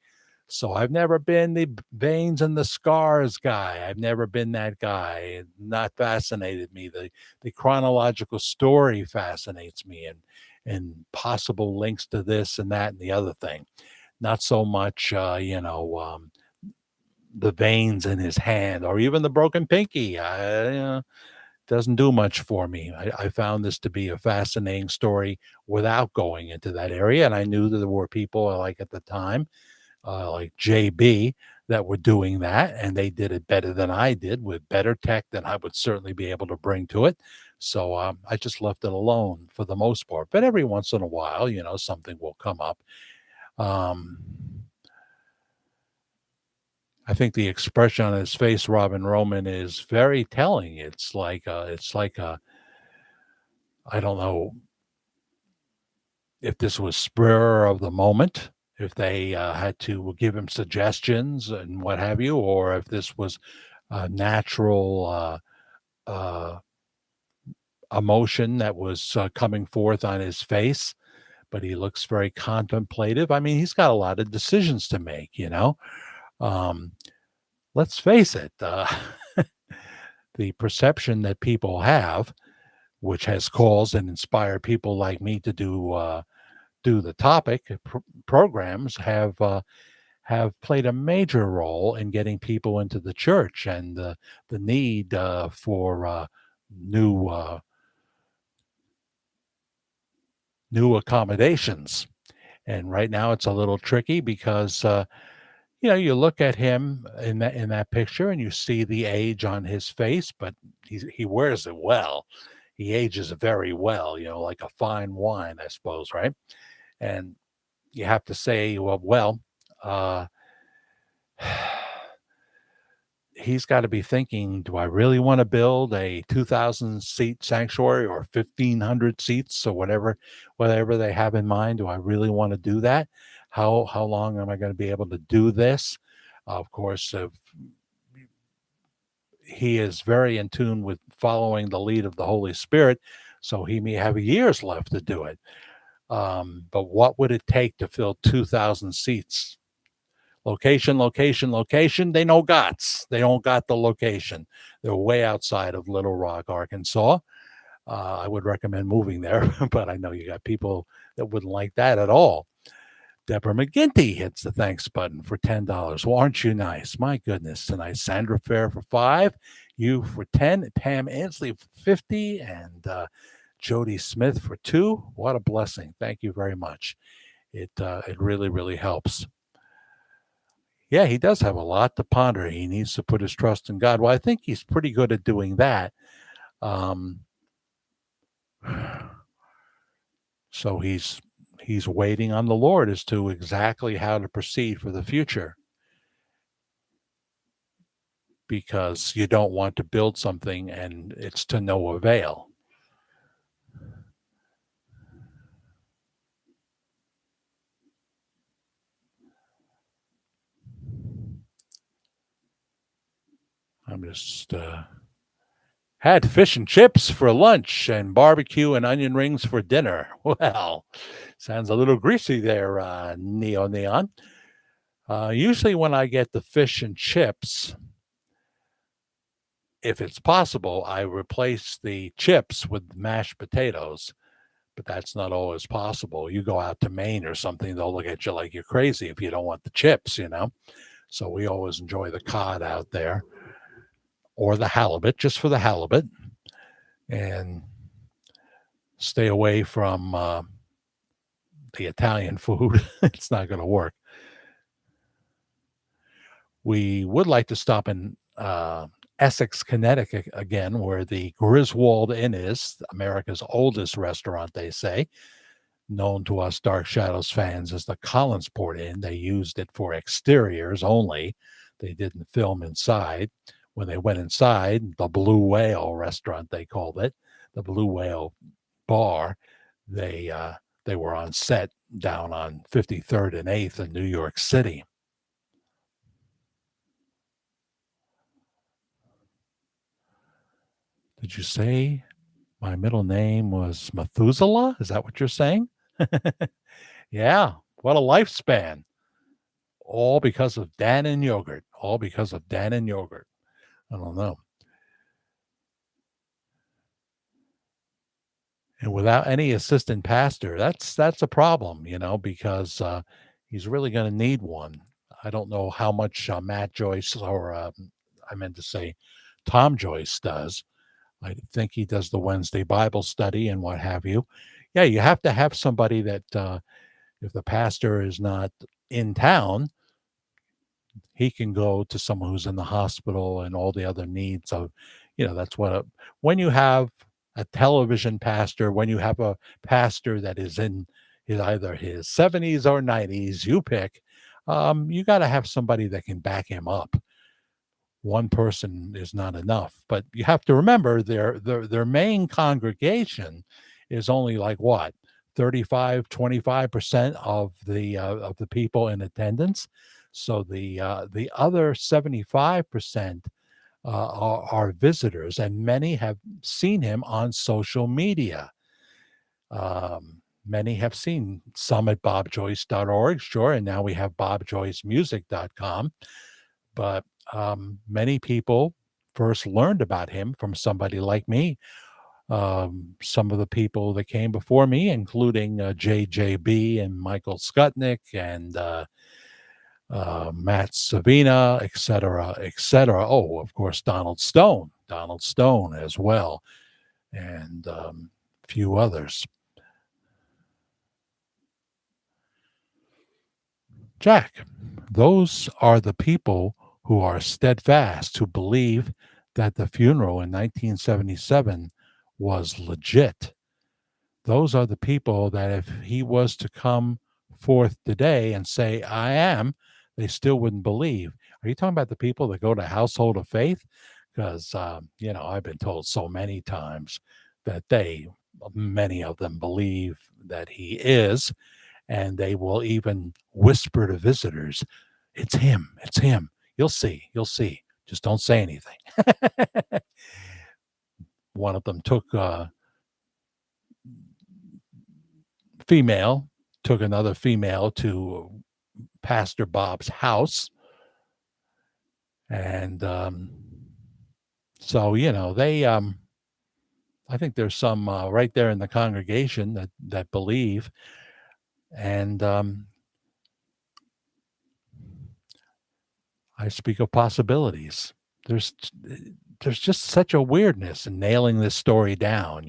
So I've never been the veins and the scars guy. I've never been that guy. It not fascinated me. The chronological story fascinates me and possible links to this and that and the other thing. Not so much the veins in his hand or even the broken pinky. Doesn't do much for me. I found this to be a fascinating story without going into that area. And I knew that there were people like at the time like JB that were doing that, and they did it better than I did with better tech than I would certainly be able to bring to it. So I just left it alone for the most part. But every once in a while, something will come up. Um, I think the expression on his face, Robin Roman, is very telling. It's like I don't know if this was spur of the moment, if they had to give him suggestions and what have you, or if this was a natural uh, emotion that was coming forth on his face. But he looks very contemplative. I mean, he's got a lot of decisions to make. Um, let's face it, the perception that people have, which has caused and inspired people like me to do the topic programs have played a major role in getting people into the church and the need for new new accommodations. And right now it's a little tricky because you look at him in that picture and you see the age on his face, but he wears it well. He ages very well, like a fine wine, I suppose, right? And you have to say, well, uh, he's got to be thinking, do I really want to build a 2,000 seat sanctuary or 1,500 seats or whatever they have in mind? Do I really want to do that? How long am I going to be able to do this? Of course, he is very in tune with following the lead of the Holy Spirit, so he may have years left to do it. But what would it take to fill 2,000 seats? Location, location, location. They know gots. They don't got the location. They're way outside of Little Rock, Arkansas. I would recommend moving there, but I know you got people that wouldn't like that at all. Deborah McGinty hits the thanks button for $10. Well, aren't you nice? My goodness. Tonight, Sandra Fair for 5, you for 10, Pam Ansley for 50, and Jody Smith for 2. What a blessing. Thank you very much. It really, really helps. Yeah, he does have a lot to ponder. He needs to put his trust in God. Well, I think he's pretty good at doing that. Um, so he's waiting on the Lord as to exactly how to proceed for the future, because you don't want to build something and it's to no avail. I'm just had fish and chips for lunch and barbecue and onion rings for dinner. Well, sounds a little greasy there, Neo Neon. Usually, when I get the fish and chips, if it's possible, I replace the chips with mashed potatoes, but that's not always possible. You go out to Maine or something, they'll look at you like you're crazy if you don't want the chips, you know? So we always enjoy the cod out there or the halibut, just for the halibut, and stay away from the Italian food. It's not going to work. We would like to stop in Essex, Connecticut again, where the Griswold Inn is, America's oldest restaurant, they say, known to us Dark Shadows fans as the Collinsport Inn. They used it for exteriors only. They didn't film inside. When they went inside, the Blue Whale restaurant, they called it, the Blue Whale bar, they were on set down on 53rd and 8th in New York City. Did you say my middle name was Methuselah? Is that what you're saying? Yeah, what a lifespan. All because of Dan and yogurt. All because of Dan and yogurt. I don't know. And without any assistant pastor, that's a problem, you know, because he's really going to need one. I don't know how much Matt Joyce or I meant to say Tom Joyce does. I think he does the Wednesday Bible study and what have you. Yeah, you have to have somebody that if the pastor is not in town, he can go to someone who's in the hospital and all the other needs of, you know, that's when you have a television pastor, when you have a pastor that is in either his 70s or 90s, you pick, you got to have somebody that can back him up. One person is not enough, but you have to remember their main congregation is only like what, 35-25% of the people in attendance. So the other 75% are visitors, and many have seen him on social media. Many have seen some at bobjoyce.org, sure, and now we have bobjoycemusic.com. But many people first learned about him from somebody like me. Some of the people that came before me, including JJB and Michael Skutnik and Matt Savina, et cetera, et cetera. Oh, of course, Donald Stone as well, and a few others. Jack, those are the people who are steadfast, who believe that the funeral in 1977 was legit. Those are the people that if he was to come forth today and say, I am, they still wouldn't believe. Are you talking about the people that go to Household of Faith? Because, you know, I've been told so many times that many of them believe that he is, and they will even whisper to visitors, it's him, it's him. You'll see. You'll see. Just don't say anything. One of them took female, took another female to Pastor Bob's house. And so, I think there's some right there in the congregation that believe. And I speak of possibilities. There's there's just such a weirdness in nailing this story down,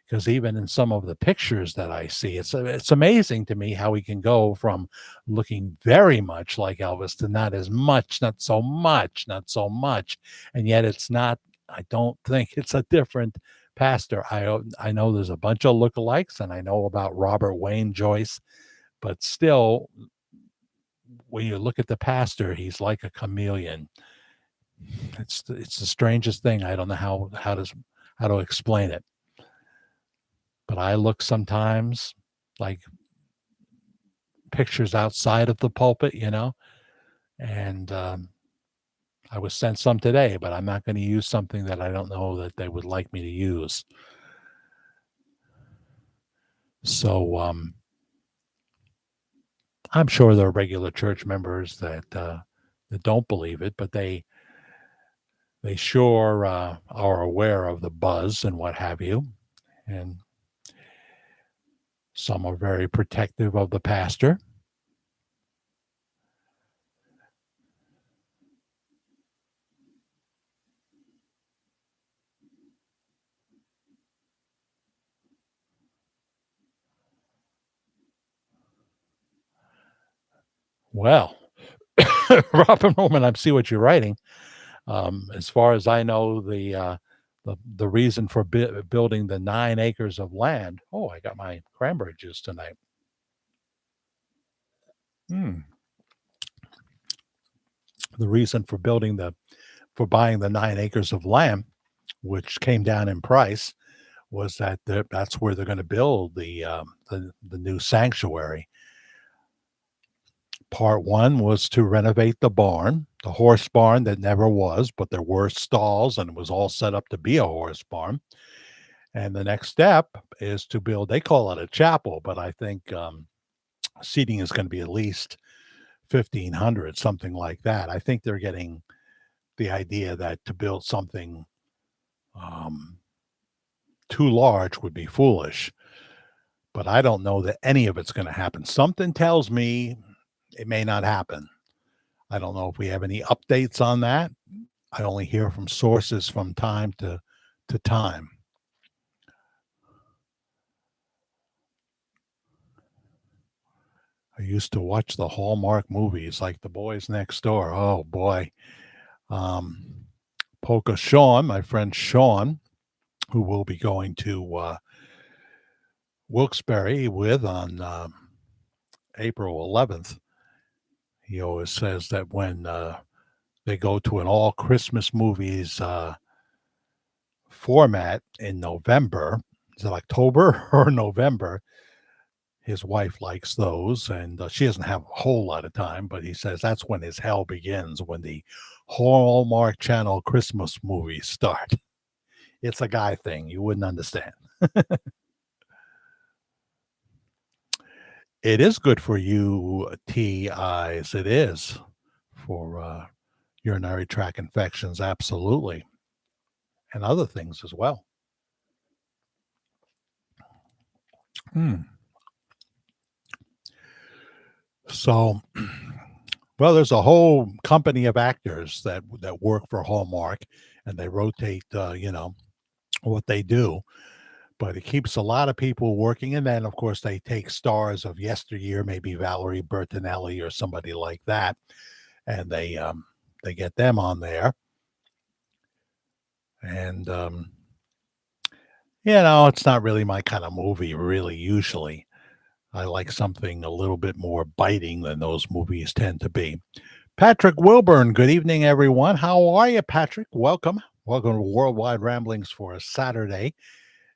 because even in some of the pictures that I see, it's amazing to me how he can go from looking very much like Elvis to not as much, not so much, not so much, and yet it's not. I don't think it's a different pastor. I know there's a bunch of lookalikes, and I know about Robert Wayne Joyce, but still, when you look at the pastor, he's like a chameleon. It's the strangest thing. I don't know how to explain it. But I look sometimes like pictures outside of the pulpit, and I was sent some today, but I'm not going to use something that I don't know that they would like me to use. So I'm sure there are regular church members that don't believe it, but they sure are aware of the buzz and what have you, and some are very protective of the pastor. Well, Robert Norman, I see what you're writing. As far as I know, the reason for building the 9 acres of land. Oh, I got my cranberry juice tonight. The reason for buying the 9 acres of land, which came down in price, was that that's where they're going to build the new sanctuary. Part one was to renovate the barn, the horse barn that never was, but there were stalls and it was all set up to be a horse barn. And the next step is to build, they call it a chapel, but I think seating is going to be at least 1,500, something like that. I think they're getting the idea that to build something too large would be foolish. But I don't know that any of it's going to happen. Something tells me it may not happen. I don't know if we have any updates on that. I only hear from sources from time to time. I used to watch the Hallmark movies like The Boys Next Door. Oh boy. Polka Sean, my friend Sean, who will be going to Wilkes-Barre with on April 11th. He always says that when they go to an all Christmas movies format in November, is it October or November? His wife likes those, and she doesn't have a whole lot of time, but he says that's when his hell begins, when the Hallmark Channel Christmas movies start. It's a guy thing. You wouldn't understand. It is good for UTIs. It is for urinary tract infections, absolutely, and other things as well. So, well, there's a whole company of actors that work for Hallmark, and they rotate, what they do. But it keeps a lot of people working, and then, of course, they take stars of yesteryear, maybe Valerie Bertinelli or somebody like that, and they get them on there. And it's not really my kind of movie, really. Usually, I like something a little bit more biting than those movies tend to be. Patrick Wilburn, good evening, everyone. How are you, Patrick? Welcome to Worldwide Ramblings for a Saturday,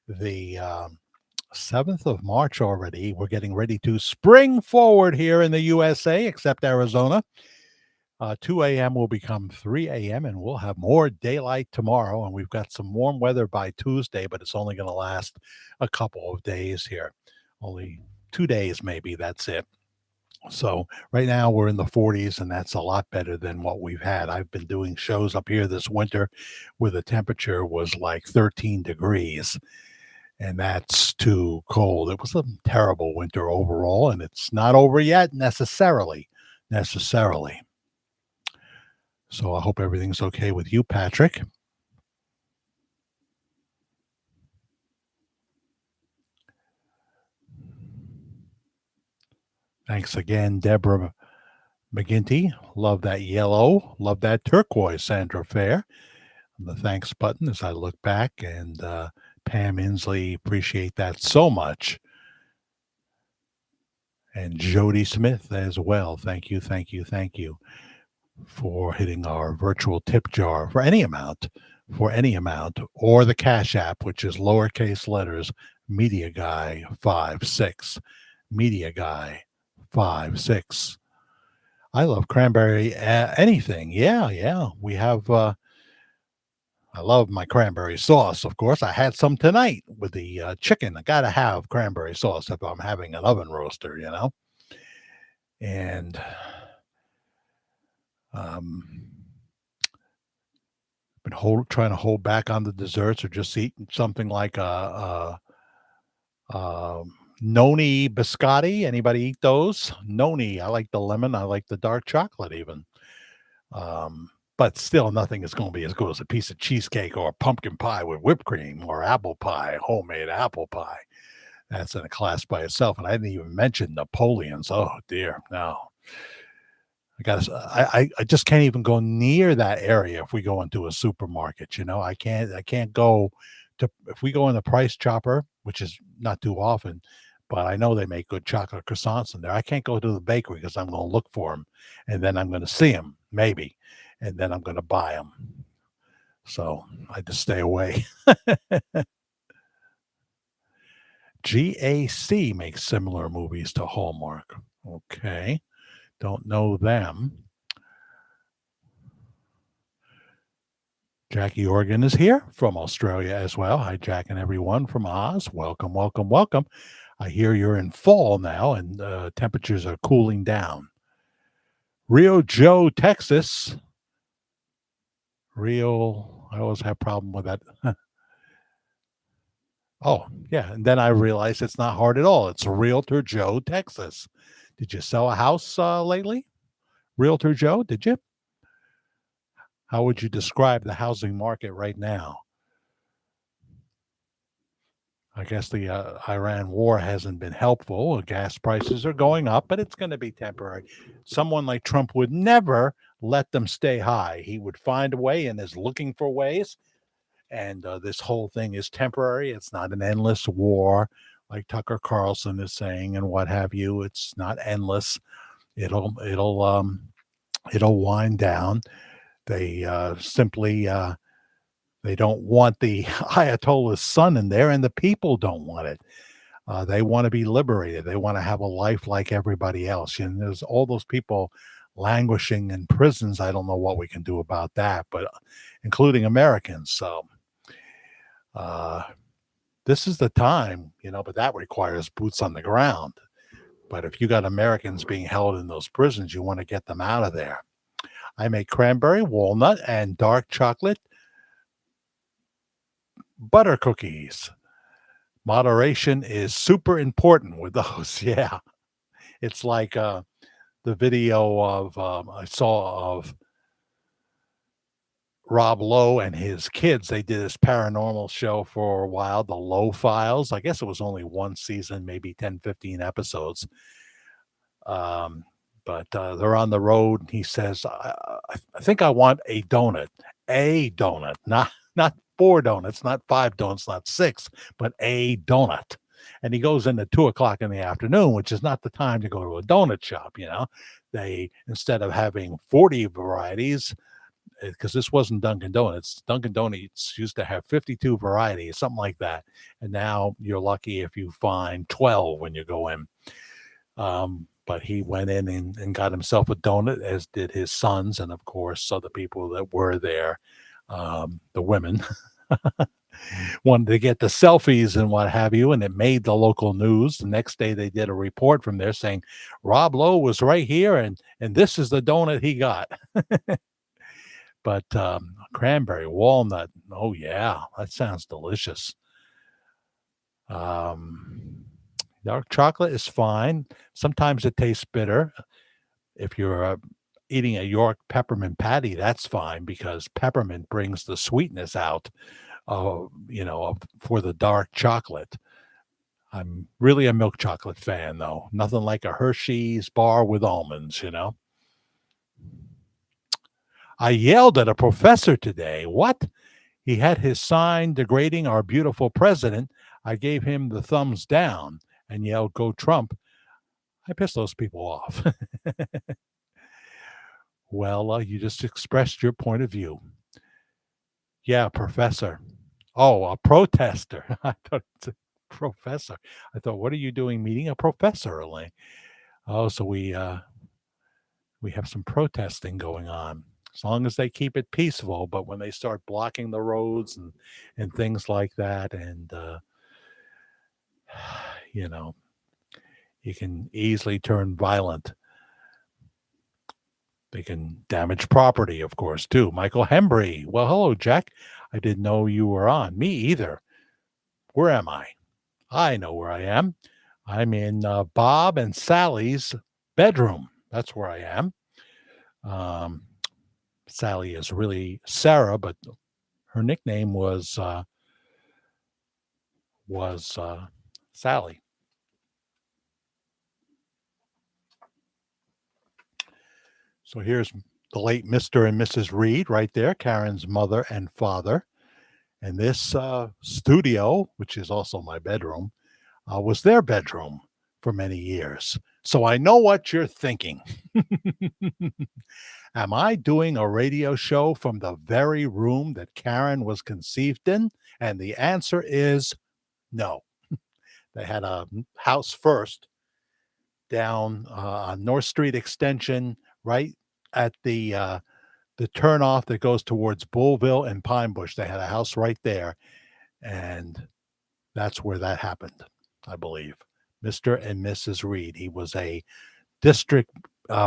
the 7th of March already. We're getting ready to spring forward here in the USA, except Arizona. 2 a.m. will become 3 a.m., and we'll have more daylight tomorrow. And we've got some warm weather by Tuesday, but it's only going to last a couple of days here. Only 2 days, maybe. That's it. So right now we're in the 40s, and that's a lot better than what we've had. I've been doing shows up here this winter where the temperature was like 13 degrees, and that's too cold. It was a terrible winter overall, and it's not over yet necessarily. Necessarily. So I hope everything's okay with you, Patrick. Thanks again, Deborah McGinty. Love that yellow. Love that turquoise, Sandra Fair. The thanks button as I look back, and Pam Inslee, appreciate that so much. And Jody Smith as well. Thank you, thank you, thank you for hitting our virtual tip jar for any amount, or the Cash App, which is lowercase letters, Media Guy 56, Media Guy 56. I love cranberry anything. Yeah. We have. I love my cranberry sauce, of course. I had some tonight with the chicken. I gotta have cranberry sauce if I'm having an oven roaster, And been trying to hold back on the desserts, or just eat something like a noni biscotti. Anybody eat those? Noni. I like the lemon. I like the dark chocolate even. But still, nothing is going to be as good as a piece of cheesecake or a pumpkin pie with whipped cream, or apple pie, homemade apple pie. That's in a class by itself. And I didn't even mention Napoleon's. Oh dear, no. I just can't even go near that area if we go into a supermarket. I can't go to, if we go in the Price Chopper, which is not too often, but I know they make good chocolate croissants in there. I can't go to the bakery because I'm going to look for them, and then I'm going to see them maybe, and then I'm going to buy them. So I just stay away. GAC makes similar movies to Hallmark. Okay. Don't know them. Jackie Organ is here from Australia as well. Hi, Jack and everyone from Oz. Welcome, welcome, welcome. I hear you're in fall now, and temperatures are cooling down. Rio Joe, Texas. Rio, I always have a problem with that. Oh, yeah. And then I realized it's not hard at all. It's Realtor Joe, Texas. Did you sell a house lately? Realtor Joe, did you? How would you describe the housing market right now? I guess the Iran war hasn't been helpful. Gas prices are going up, but it's going to be temporary. Someone like Trump would never let them stay high. He would find a way and is looking for ways. And this whole thing is temporary. It's not an endless war like Tucker Carlson is saying and what have you. It's not endless. It'll wind down. They simply they don't want the Ayatollah's son in there, and the people don't want it. They want to be liberated. They want to have a life like everybody else. And there's all those people languishing in prisons. I don't know what we can do about that, but including Americans. So this is the time, but that requires boots on the ground. But if you got Americans being held in those prisons, you want to get them out of there. I make cranberry, walnut, and dark chocolate butter cookies. Moderation is super important with those. Yeah. It's like the video I saw of Rob Lowe and his kids. They did this paranormal show for a while, the Lowe Files. I guess it was only one season, maybe 10, 15 episodes. But they're on the road, and he says, I think I want a donut, not 4 donuts, not 5 donuts, not 6, but a donut. And he goes in at 2:00 in the afternoon, which is not the time to go to a donut shop. They, instead of having 40 varieties, because this wasn't Dunkin' Donuts. Dunkin' Donuts used to have 52 varieties, something like that. And now you're lucky if you find 12 when you go in. but he went in and got himself a donut, as did his sons, and of course, other people that were there. The women wanted to get the selfies and what have you, and it made the local news. The next day, they did a report from there saying Rob Lowe was right here, and this is the donut he got. But cranberry walnut, oh yeah, that sounds delicious. Um, Dark chocolate is fine. Sometimes it tastes bitter. If you're eating a York peppermint patty, that's fine because peppermint brings the sweetness out, for the dark chocolate. I'm really a milk chocolate fan, though. Nothing like a Hershey's bar with almonds. I yelled at a professor today. What? He had his sign degrading our beautiful president. I gave him the thumbs down and yelled, "Go Trump." I pissed those people off. Well, you just expressed your point of view. Yeah, professor. Oh, a protester. I thought it's a professor. I thought, what are you doing meeting a professor, Elaine? Oh, so we have some protesting going on. As long as they keep it peaceful, but when they start blocking the roads and things like that, and you know, you can easily turn violent. They can damage property, of course, too. Michael Hembry. Well, hello, Jack. I didn't know you were on. Me either. Where am I? I know where I am. I'm in Bob and Sally's bedroom. That's where I am. Um, Sally is really Sarah, but her nickname was Sally. So here's the late Mr. and Mrs. Reed right there, Karen's mother and father. And this studio, which is also my bedroom, was their bedroom for many years. So I know what you're thinking. Am I doing a radio show from the very room that Karen was conceived in? And the answer is no. They had a house first down on North Street Extension, right at the turnoff that goes towards Bullville and Pine Bush. They had a house right there, and that's where that happened, I believe. Mr. and Mrs. Reed. He was a district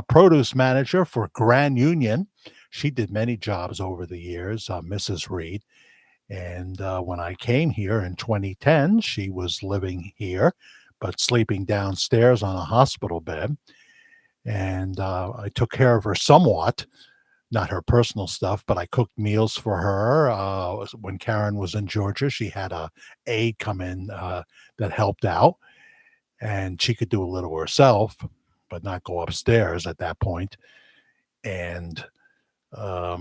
produce manager for Grand Union. She did many jobs over the years, Mrs. Reed. And when I came here in 2010, she was living here, but sleeping downstairs on a hospital bed. And I took care of her somewhat, not her personal stuff, but I cooked meals for her. When Karen was in Georgia, she had a aide come in that helped out, and she could do a little herself, but not go upstairs at that point. And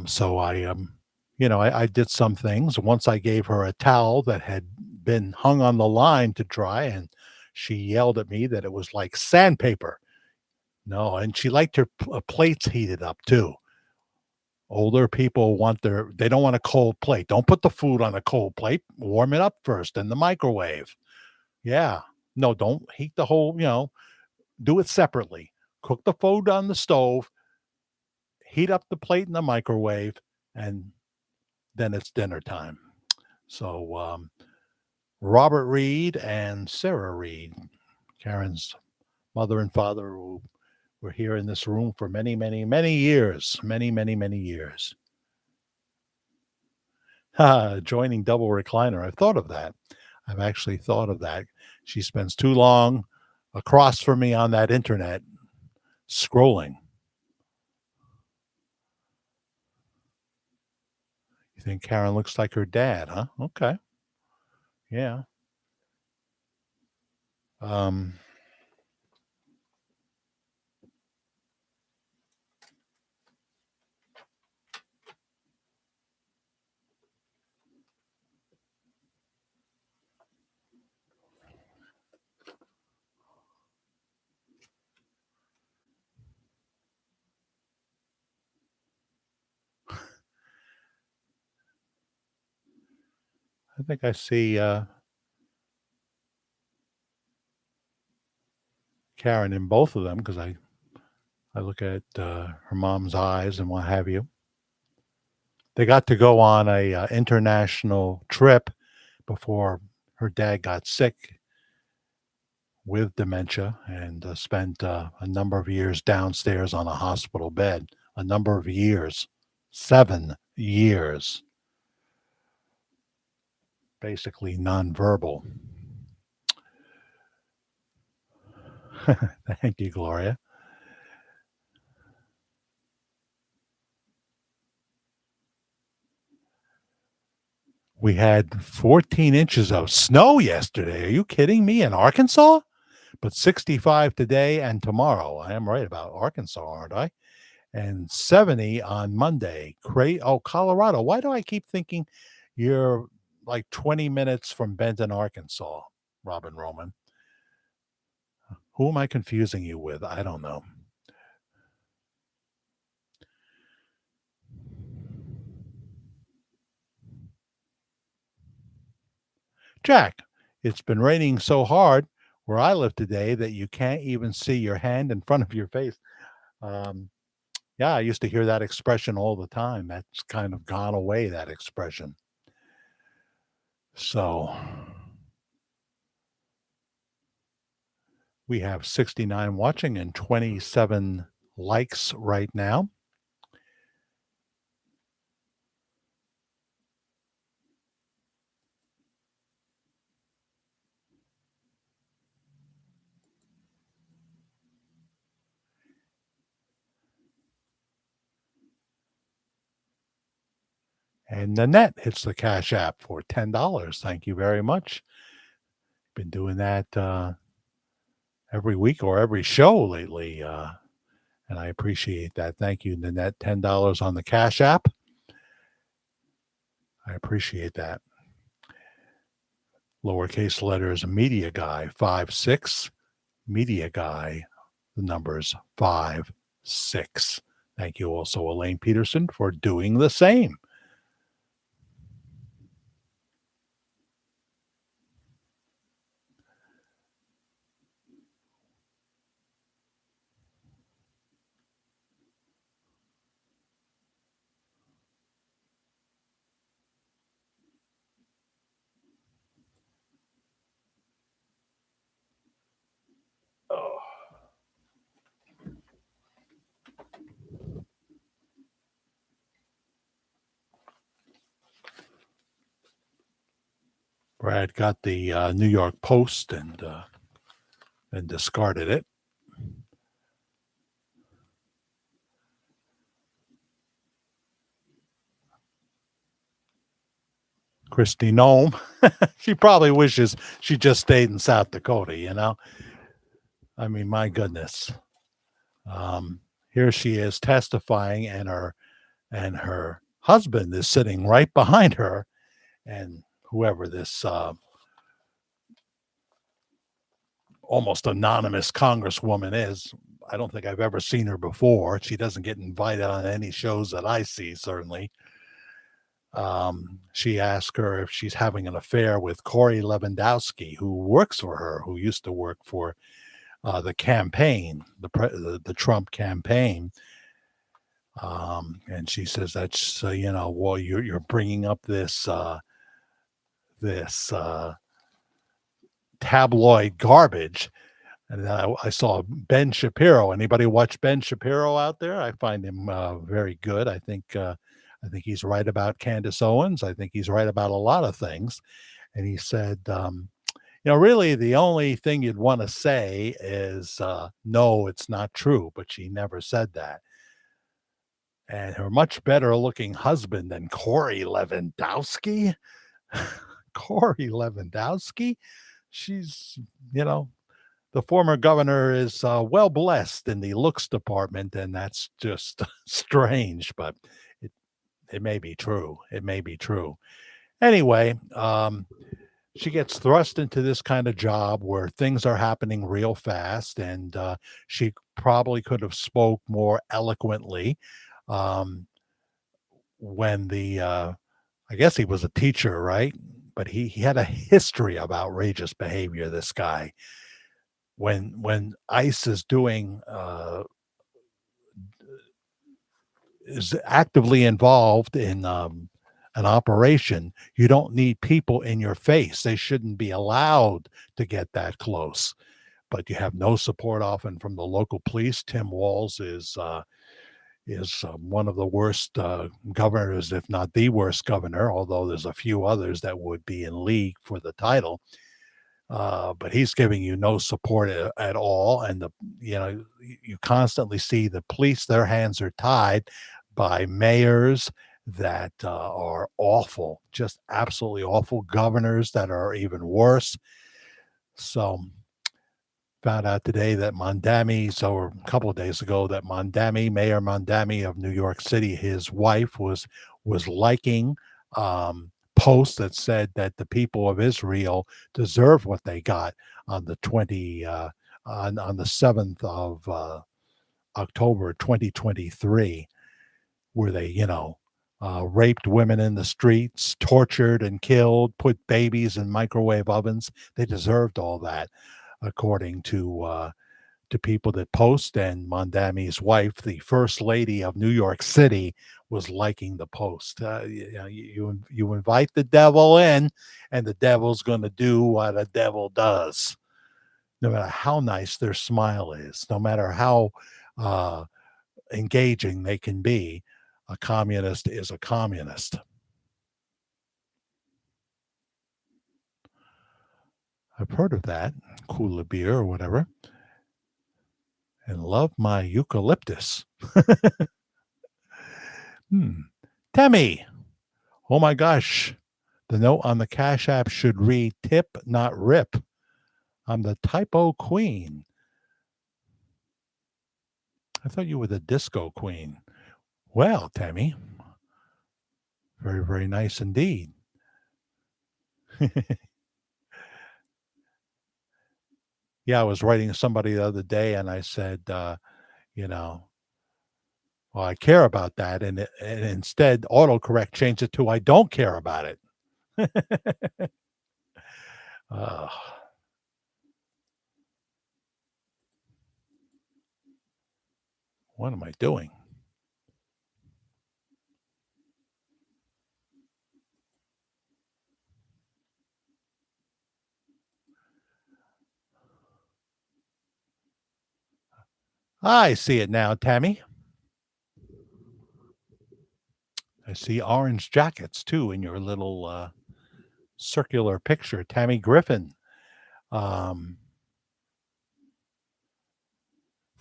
so I did some things. Once I gave her a towel that had been hung on the line to dry, and she yelled at me that it was like sandpaper. No, and she liked her plates heated up too. Older people they don't want a cold plate. Don't put the food on a cold plate. Warm it up first in the microwave. Yeah. No, don't heat the whole, do it separately. Cook the food on the stove, heat up the plate in the microwave, and then it's dinner time. So, Robert Reed and Sarah Reed, Karen's mother and father, who were here in this room for many, many, many years. Many, many, many years. Joining double recliner. I've thought of that. I've actually thought of that. She spends too long across from me on that internet scrolling. You think Karen looks like her dad, huh? Okay. Yeah. Um, I think I see Karen in both of them because I look at her mom's eyes and what have you. They got to go on a international trip before her dad got sick with dementia and spent a number of years downstairs on a hospital bed. A number of years, 7 years, basically nonverbal. Thank you, Gloria. We had 14 inches of snow yesterday. Are you kidding me? In Arkansas? But 65 today and tomorrow. I am right about Arkansas, aren't I? And 70 on Monday. Oh, Colorado. Why do I keep thinking you're like 20 minutes from Benton, Arkansas, Robin Roman? Who am I confusing you with? I don't know. Jack, it's been raining so hard where I live today that you can't even see your hand in front of your face. Um, yeah, I used to hear that expression all the time. That's kind of gone away, that expression. So we have 69 watching and 27 likes right now. And Nanette hits the Cash App for $10. Thank you very much. Been doing that every week or every show lately. And I appreciate that. Thank you, Nanette. $10 on the Cash App. I appreciate that. Lowercase letters, Media Guy 56. Media Guy, the numbers 56. Thank you also, Elaine Peterson, for doing the same. Oh. Brad got the New York Post and discarded it. Christy Nome, she probably wishes she just stayed in South Dakota, you know? I mean, my goodness. Here she is testifying, and her husband is sitting right behind her, and whoever this almost anonymous congresswoman is, I don't think I've ever seen her before. She doesn't get invited on any shows that I see, certainly. She asked her if she's having an affair with Corey Lewandowski, who works for her, who used to work for the campaign, the Trump campaign. And she says that's well, you're bringing up this tabloid garbage. And then I saw Ben Shapiro. Anybody watch Ben Shapiro out there? I find him very good. I think he's right about Candace Owens. I think he's right about a lot of things. And he said, really the only thing you'd want to say is, no, it's not true. But she never said that. And her much better looking husband than Corey Lewandowski. Corey Lewandowski. She's, the former governor is well blessed in the looks department, and that's just strange, but it may be true. It may be true. Anyway, she gets thrust into this kind of job where things are happening real fast, and she probably could have spoke more eloquently when I guess he was a teacher, right? But he had a history of outrageous behavior, this guy. when ICE is actively involved in an operation, you don't need people in your face. They shouldn't be allowed to get that close. But you have no support often from the local police. Tim Walz is one of the worst governors, if not the worst governor, although there's a few others that would be in league for the title. But he's giving you no support at all, and you constantly see the police; their hands are tied by mayors that are awful, just absolutely awful. Governors that are even worse. So found out today that or a couple of days ago, that Mayor Mondami of New York City, his wife was liking posts that said that the people of Israel deserve what they got on the 7th of October 2023, where they raped women in the streets, tortured and killed, put babies in microwave ovens. They deserved all that, according to people that post. And Mondami's wife, the first lady of New York City, was liking the post. You invite the devil in, and the devil's going to do what a devil does. No matter how nice their smile is, no matter how uh, engaging they can be, a communist is a communist. I've heard of that. Cool a beer or whatever. And love my eucalyptus. Tammy. Oh my gosh. The note on the Cash App should read tip, not rip. I'm the typo queen. I thought you were the disco queen. Well, Tammy, very, very nice indeed. Yeah, I was writing to somebody the other day and I said, you know, well, I care about that. And instead, autocorrect changed it to I don't care about it. uh, what am I doing? I see it now, Tammy. I see orange jackets too in your little circular picture, Tammy Griffin. Um,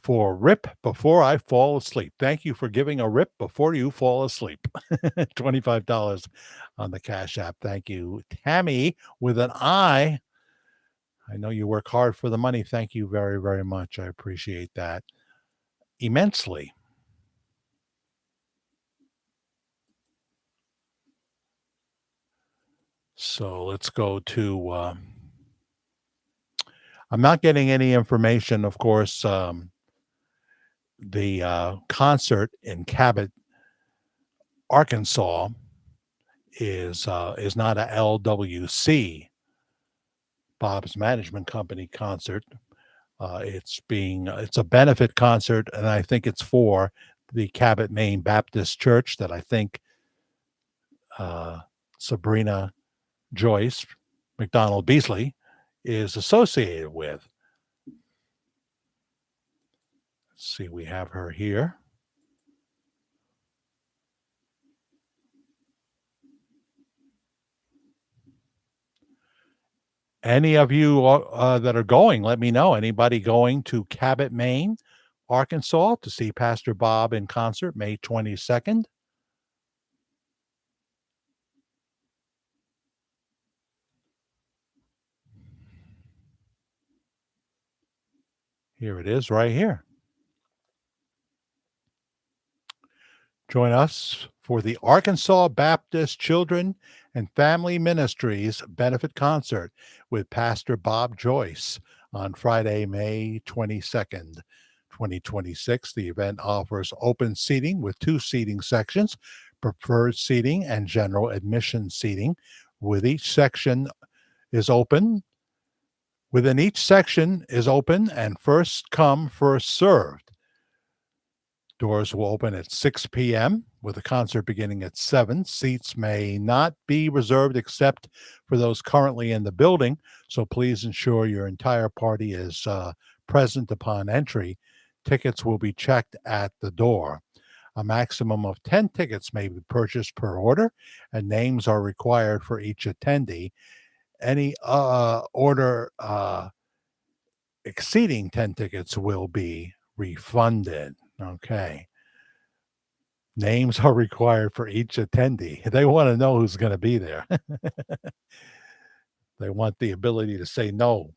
for Rip Before I Fall Asleep. Thank you for giving a rip before you fall asleep. $25 on the Cash App. Thank you, Tammy, with an I. I know you work hard for the money. Thank you very, very much. I appreciate that immensely. So let's go to. I'm not getting any information, of course. The concert in Cabot, Arkansas, is not a LWC, Bob's Management Company concert. It's a benefit concert, and I think it's for the Cabot, Maine Baptist Church that I think Sabrina Joyce McDonald Beasley is associated with. Let's see, we have her here. Any of you that are going, let me know. Anybody going to Cabot, Maine, Arkansas to see Pastor Bob in concert May 22nd? Here it is right here. Join us for the Arkansas Baptist Children and Family Ministries benefit concert with Pastor Bob Joyce on Friday, May 22nd, 2026. The event offers open seating with 2 seating sections, preferred seating and general admission seating, with each section is open within each section is open and first come, first served. Doors will open at 6 p.m. with the concert beginning at 7. Seats may not be reserved except for those currently in the building, so please ensure your entire party is present upon entry. Tickets will be checked at the door. A maximum of 10 tickets may be purchased per order, and names are required for each attendee. Any order exceeding 10 tickets will be refunded. Okay. Names are required for each attendee. They want to know who's going to be there. They want the ability to say no.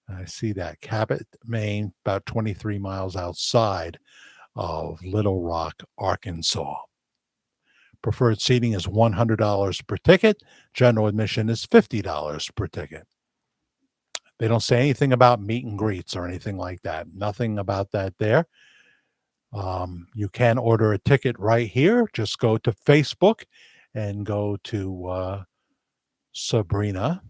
I see that. Cabot, Maine, about 23 miles outside of Little Rock, Arkansas. Preferred seating is $100 per ticket. General admission is $50 per ticket. They don't say anything about meet and greets or anything like that. Nothing about that there. You can order a ticket right here. Just go to Facebook and go to Sabrina.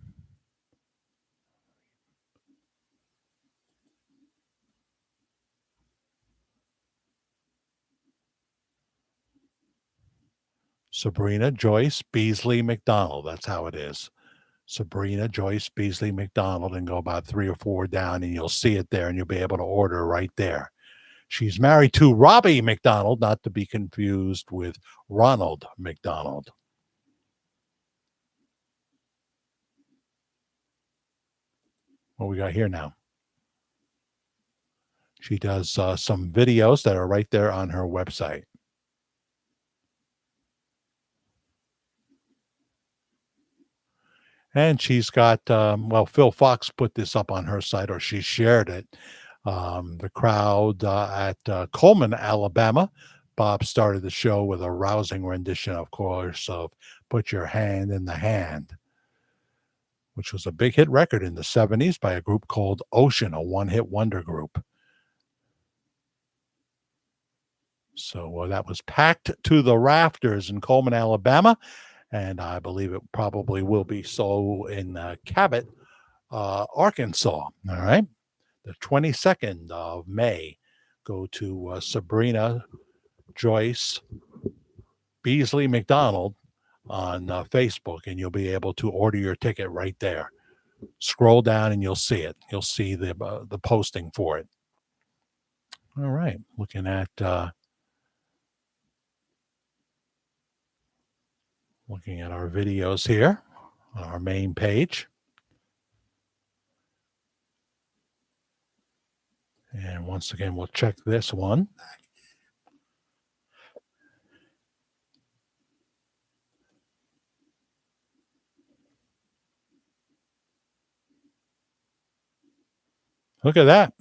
Sabrina Joyce Beasley McDonald. That's how it is. Sabrina Joyce Beasley McDonald, and go about 3 or 4 down, and you'll see it there, and you'll be able to order right there. She's married to Robbie McDonald, not to be confused with Ronald McDonald. What we got here now? She does some videos that are right there on her website. And she's got, Phil Fox put this up on her site, or she shared it. The crowd at Coleman, Alabama. Bob started the show with a rousing rendition, of course, of Put Your Hand in the Hand, which was a big hit record in the 70s by a group called Ocean, a one-hit wonder group. So that was packed to the rafters in Coleman, Alabama, and I believe it probably will be so in Cabot, Arkansas. All right. The 22nd of May. Go to Sabrina Joyce Beasley McDonald on Facebook, and you'll be able to order your ticket right there. Scroll down and you'll see it. You'll see the posting for it. All right. Looking at our videos here on our main page. And once again, we'll check this one. Look at that.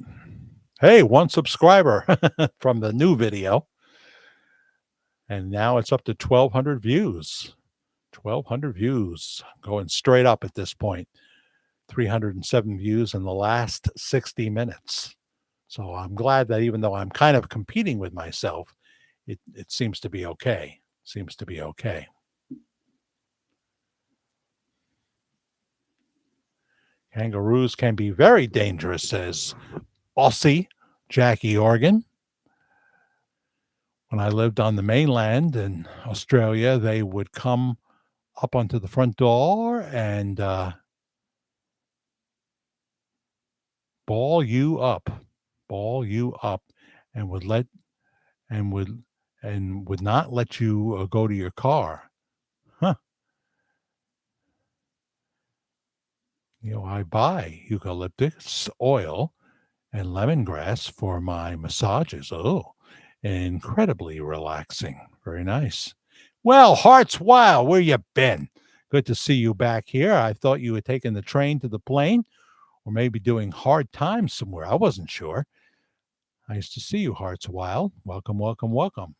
Hey, 1 subscriber from the new video. And now it's up to 1,200 views. 1,200 views going straight up at this point. 307 views in the last 60 minutes. So I'm glad that even though I'm kind of competing with myself, it seems to be okay. Seems to be okay. Kangaroos can be very dangerous, says Aussie Jackie Organ. When I lived on the mainland in Australia, they would come up onto the front door and ball you up, and would not let you go to your car. Huh. I buy eucalyptus oil and lemongrass for my massages. Oh, incredibly relaxing. Very nice. Well, Hearts Wild, where you been? Good to see you back here. I thought you had taken the train to the plane, or maybe doing hard times somewhere. I wasn't sure. Nice to see you, Hearts Wild. Welcome, welcome, welcome.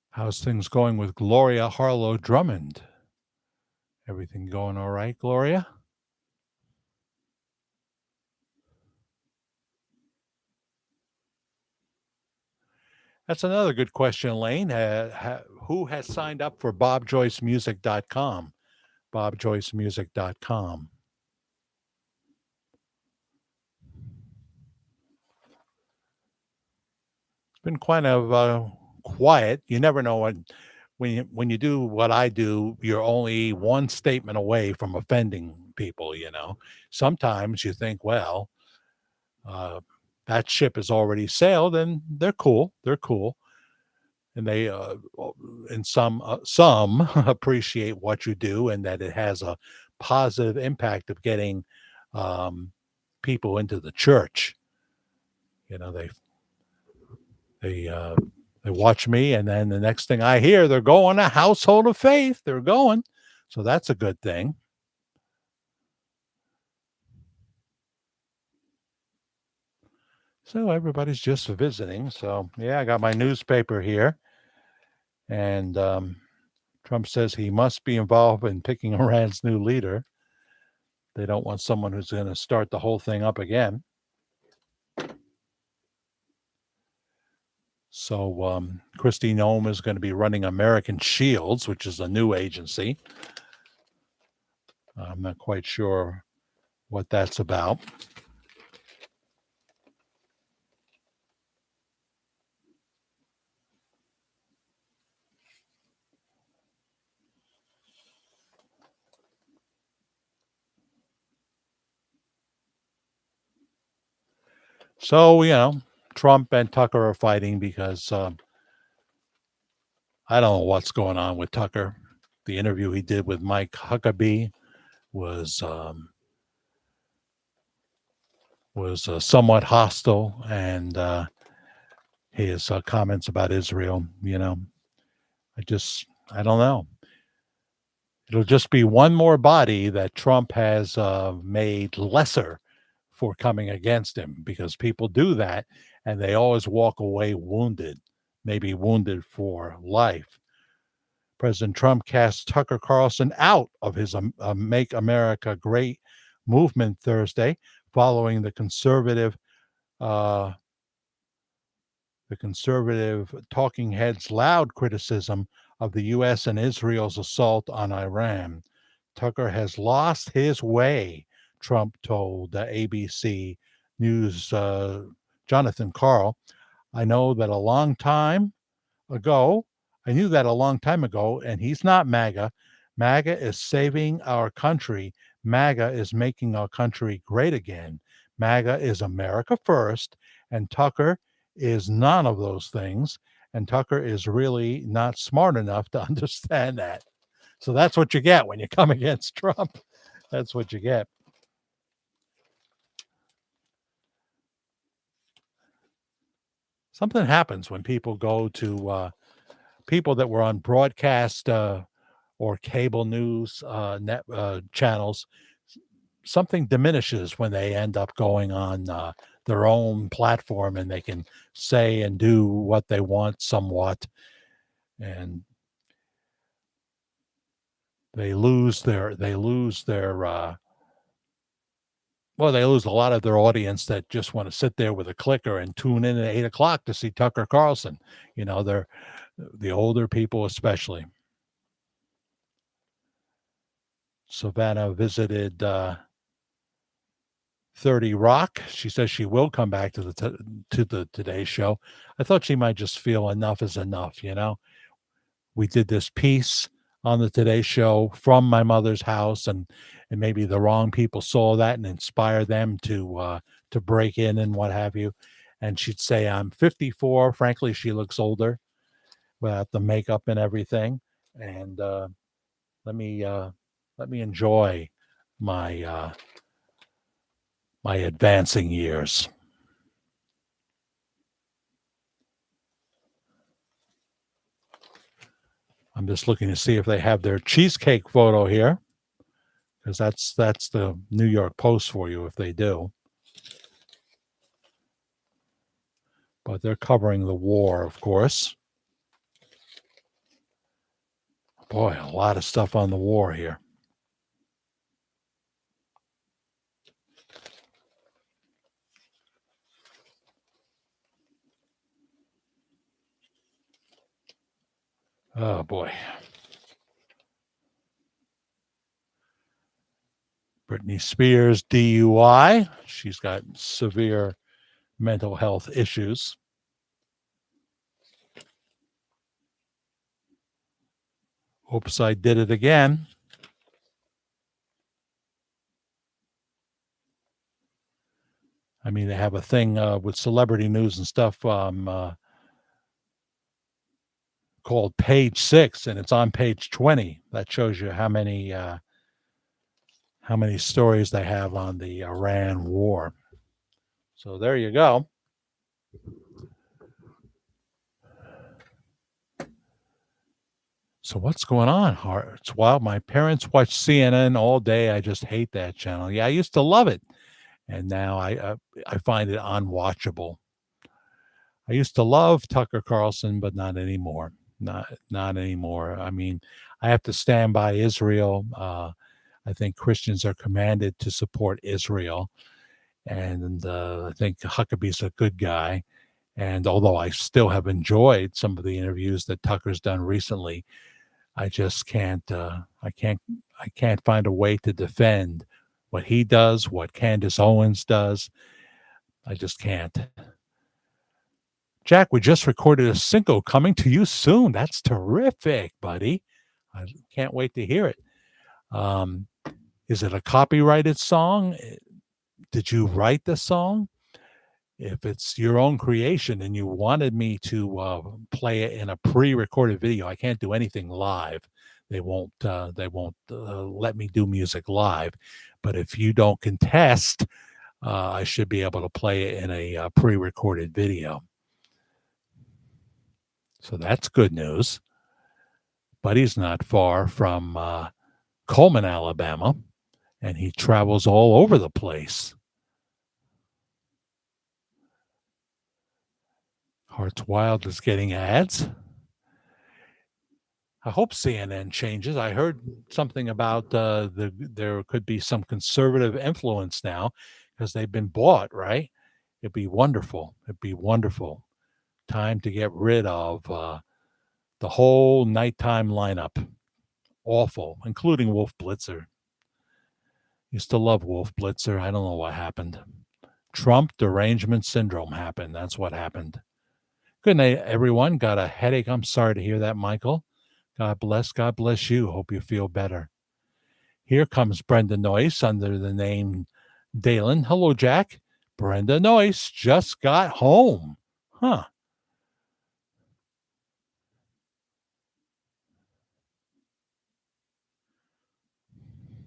How's things going with Gloria Harlow Drummond? Everything going all right, Gloria? That's another good question, Lane. who has signed up for bobjoycemusic.com? bobjoycemusic.com. It's been kind of quiet. You never know when you do what I do, you're only one statement away from offending people, you know. Sometimes you think, well, uh, that ship has already sailed and they're cool. They're cool. And they and some appreciate what you do and that it has a positive impact of getting um, people into the church. You know, they uh, they watch me, and then the next thing I hear, they're going to Household of Faith. They're going, so that's a good thing. So everybody's just visiting. So yeah, I got my newspaper here, and Trump says he must be involved in picking Iran's new leader. They don't want someone who's going to start the whole thing up again. So Christy Nome is going to be running American Shields, which is a new agency. I'm not quite sure what that's about. So, Trump and Tucker are fighting because I don't know what's going on with Tucker. The interview he did with Mike Huckabee was somewhat hostile, and his comments about Israel. I don't know. It'll just be one more body that Trump has made lesser for coming against him, because people do that and they always walk away wounded, maybe wounded for life. President Trump cast Tucker Carlson out of his Make America Great movement Thursday, following uh, the conservative talking heads' loud criticism of the U.S. and Israel's assault on Iran. Tucker has lost his way, Trump told ABC News Jonathan Karl. I know that a long time ago. I knew that a long time ago, and he's not MAGA. MAGA is saving our country. MAGA is making our country great again. MAGA is America first, and Tucker is none of those things. And Tucker is really not smart enough to understand that. So that's what you get when you come against Trump. That's what you get. Something happens when people go to people that were on broadcast or cable news channels. Something diminishes when they end up going on their own platform, and they can say and do what they want somewhat, and they lose they lose a lot of their audience that just want to sit there with a clicker and tune in at 8 o'clock to see Tucker Carlson. They're the older people especially. Savannah visited 30 Rock. She says she will come back to the Today Show. I thought she might just feel enough is enough. We did this piece on the Today Show from my mother's house, and maybe the wrong people saw that and inspired them to break in and what have you. And she'd say, I'm 54. Frankly, she looks older without the makeup and everything. And let me enjoy my my advancing years. I'm just looking to see if they have their cheesecake photo here, because that's the New York Post for you if they do. But they're covering the war, of course. Boy, a lot of stuff on the war here. Oh boy. Britney Spears DUI. She's got severe mental health issues. Oops, I did it again. I mean, they have a thing with celebrity news and stuff called Page 6, and it's on page 20. That shows you how many stories they have on the Iran war. So there you go. So what's going on, Hearts? Well, my parents watch CNN all day. I just hate that channel. Yeah, I used to love it, and now I find it unwatchable. I used to love Tucker Carlson, but not anymore. Not anymore. I mean, I have to stand by Israel. I think Christians are commanded to support Israel, and I think Huckabee's a good guy. And although I still have enjoyed some of the interviews that Tucker's done recently, I just can't. I can't find a way to defend what he does, what Candace Owens does. I just can't. Jack, we just recorded a single coming to you soon. That's terrific, buddy. I can't wait to hear it. Um, is it a copyrighted song? Did you write the song? If it's your own creation and you wanted me to play it in a pre-recorded video, I can't do anything live. They won't. They won't let me do music live. But if you don't contest, I should be able to play it in a pre-recorded video. So that's good news. Buddy's not far from Coleman, Alabama, and he travels all over the place. Hearts Wild is getting ads. I hope CNN changes. I heard something about there could be some conservative influence now because they've been bought, right? It'd be wonderful. It'd be wonderful. Time to get rid of the whole nighttime lineup. Awful, including Wolf Blitzer. Used to love Wolf Blitzer. I don't know what happened. Trump derangement syndrome happened. That's what happened. Good night, everyone. Got a headache. I'm sorry to hear that, Michael. God bless. God bless you. Hope you feel better. Here comes Brenda Noyce under the name Dalen. Hello, Jack. Brenda Noyce just got home. Huh.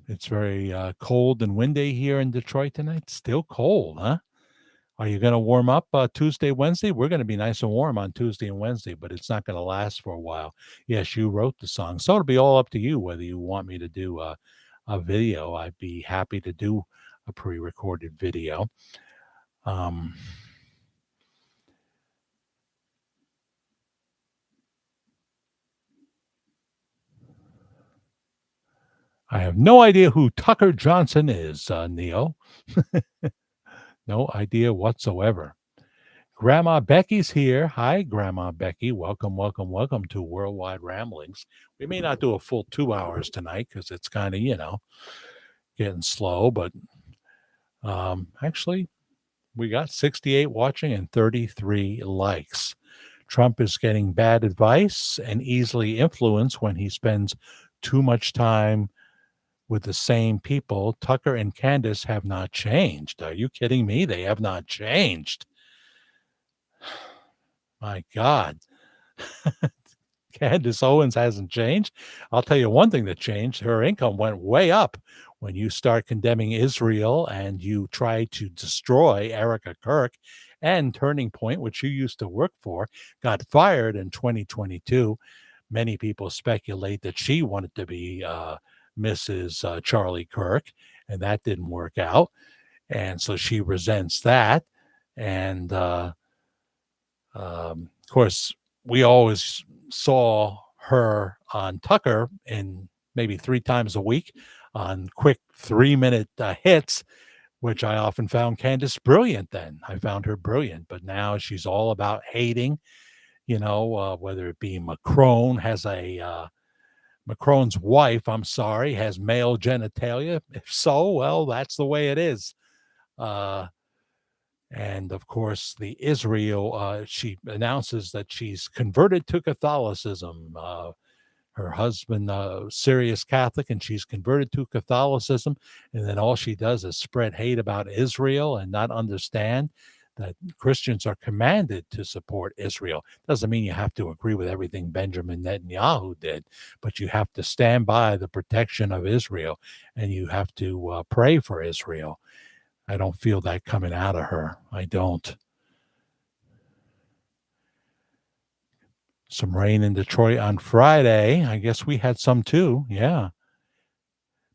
It's very cold and windy here in Detroit tonight. Still cold, huh? Are you going to warm up Tuesday, Wednesday? We're going to be nice and warm on Tuesday and Wednesday, but it's not going to last for a while. Yes, you wrote the song. So it'll be all up to you whether you want me to do a video. I'd be happy to do a pre-recorded video. I have no idea who Tucker Johnson is, Neo. No idea whatsoever. Grandma Becky's here. Hi, Grandma Becky. Welcome, welcome, welcome to Worldwide Ramblings. We may not do a full 2 hours tonight because it's kind of, getting slow, but actually, we got 68 watching and 33 likes. Trump is getting bad advice and easily influenced when he spends too much time with the same people. Tucker and Candace have not changed. Are you kidding me? They have not changed. My God. Candace Owens hasn't changed. I'll tell you one thing that changed. Her income went way up. When you start condemning Israel and you try to destroy Erica Kirk and Turning Point, which you used to work for, got fired in 2022. Many people speculate that she wanted to be Mrs. Charlie Kirk, and that didn't work out. And so she resents that. And of course, we always saw her on Tucker in maybe 3 times a week on quick 3-minute hits, which I often found Candace brilliant then. I found her brilliant, but now she's all about hating. whether it be Macron's wife, I'm sorry, has male genitalia. If so, well, that's the way it is. Uh, and of course, the Israel, she announces that she's converted to Catholicism. Her husband, serious Catholic, and she's converted to Catholicism. And then all she does is spread hate about Israel and not understand that Christians are commanded to support Israel. Doesn't mean you have to agree with everything Benjamin Netanyahu did, but you have to stand by the protection of Israel, and you have to pray for Israel. I don't feel that coming out of her. I don't. Some rain in Detroit on Friday. I guess we had some too. Yeah.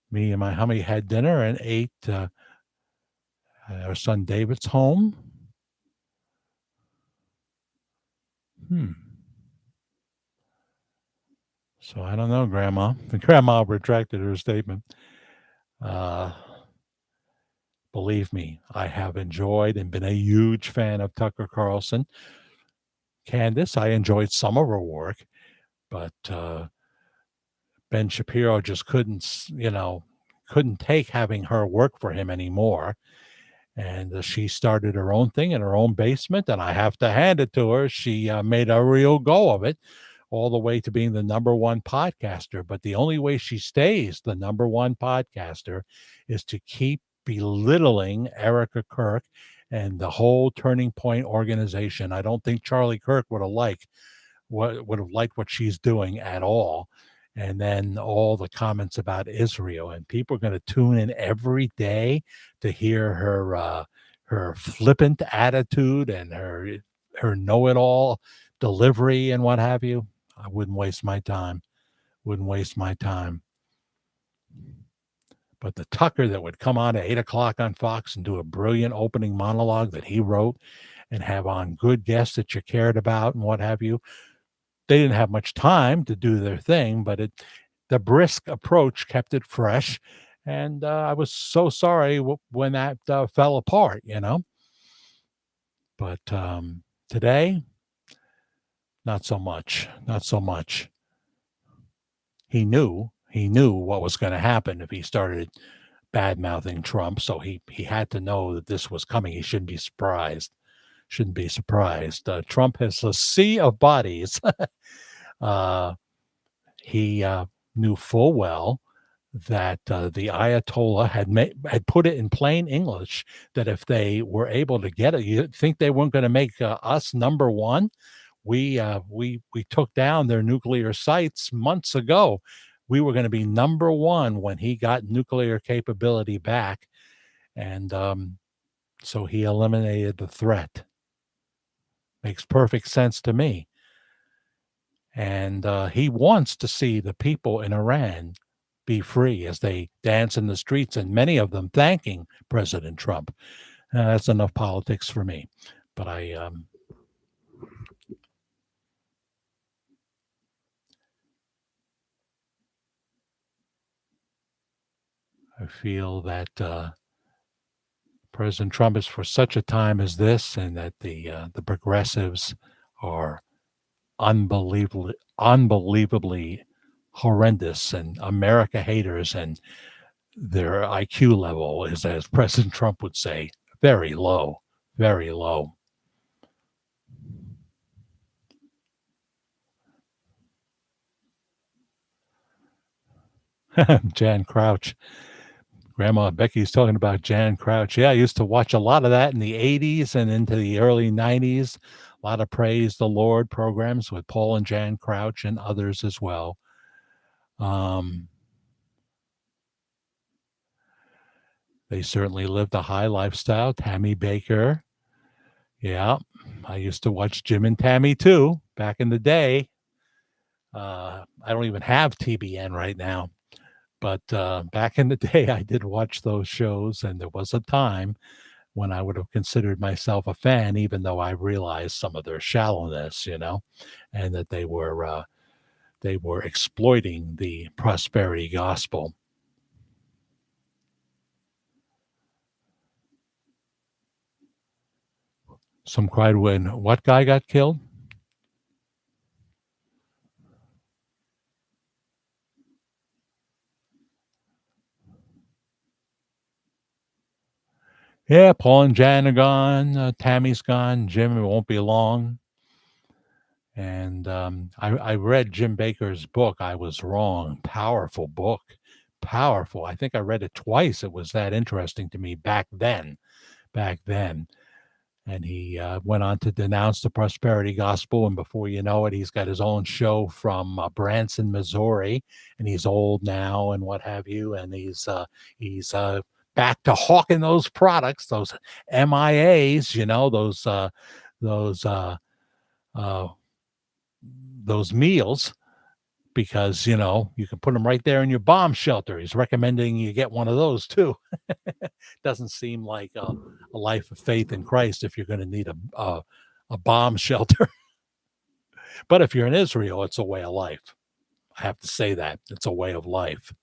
Me and my hubby had dinner and ate our son David's home. Hmm. So I don't know, Grandma. The grandma retracted her statement. Uh, Believe me, I have enjoyed and been a huge fan of Tucker Carlson. Candace, I enjoyed some of her work, but Ben Shapiro just couldn't take having her work for him anymore. And she started her own thing in her own basement, and I have to hand it to her. She made a real go of it, all the way to being the number one podcaster. But the only way she stays the number one podcaster is to keep belittling Erica Kirk and the whole Turning Point organization. I don't think Charlie Kirk would have liked what she's doing at all. And then all the comments about Israel, and people are going to tune in every day to hear her flippant attitude and her know-it-all delivery and what have you. I wouldn't waste my time. Wouldn't waste my time. But the Tucker that would come on at 8 o'clock on Fox and do a brilliant opening monologue that he wrote and have on good guests that you cared about and what have you, they didn't have much time to do their thing, but the brisk approach kept it fresh. And I was so sorry when that fell apart, But today, not so much. Not so much. He knew what was going to happen if he started bad mouthing Trump. So he had to know that this was coming. He shouldn't be surprised. Shouldn't be surprised. Trump has a sea of bodies. uh, he knew full well that the Ayatollah had put it in plain English that if they were able to get it, you think they weren't going to make us number one? We took down their nuclear sites months ago. We were going to be number one when he got nuclear capability back, and so he eliminated the threat. Makes perfect sense to me. And he wants to see the people in Iran be free as they dance in the streets, and many of them thanking President Trump. That's enough politics for me. But I feel that President Trump is for such a time as this, and that the progressives are unbelievably horrendous and America haters, and their IQ level is, as President Trump would say, very low, very low. Jan Crouch. Grandma Becky's talking about Jan Crouch. Yeah, I used to watch a lot of that in the 80s and into the early 90s. A lot of Praise the Lord programs with Paul and Jan Crouch and others as well. They certainly lived a high lifestyle. Tammy Baker. Yeah, I used to watch Jim and Tammy too back in the day. I don't even have TBN right now. But back in the day, I did watch those shows, and there was a time when I would have considered myself a fan, even though I realized some of their shallowness, and that they were exploiting the prosperity gospel. Some cried when what guy got killed? Yeah, Paul and Jan are gone. Tammy's gone. Jim, it won't be long. And I read Jim Baker's book. I was wrong. Powerful book. Powerful. I think I read it twice. It was that interesting to me back then. Back then. And he went on to denounce the prosperity gospel. And before you know it, he's got his own show from Branson, Missouri, and he's old now and what have you. And he's back to hawking those products, those MIAs, those uh, those meals, because you can put them right there in your bomb shelter. He's recommending you get one of those too. Doesn't seem like a life of faith in Christ if you're going to need a bomb shelter. But if you're in Israel, it's a way of life. I have to say that it's a way of life.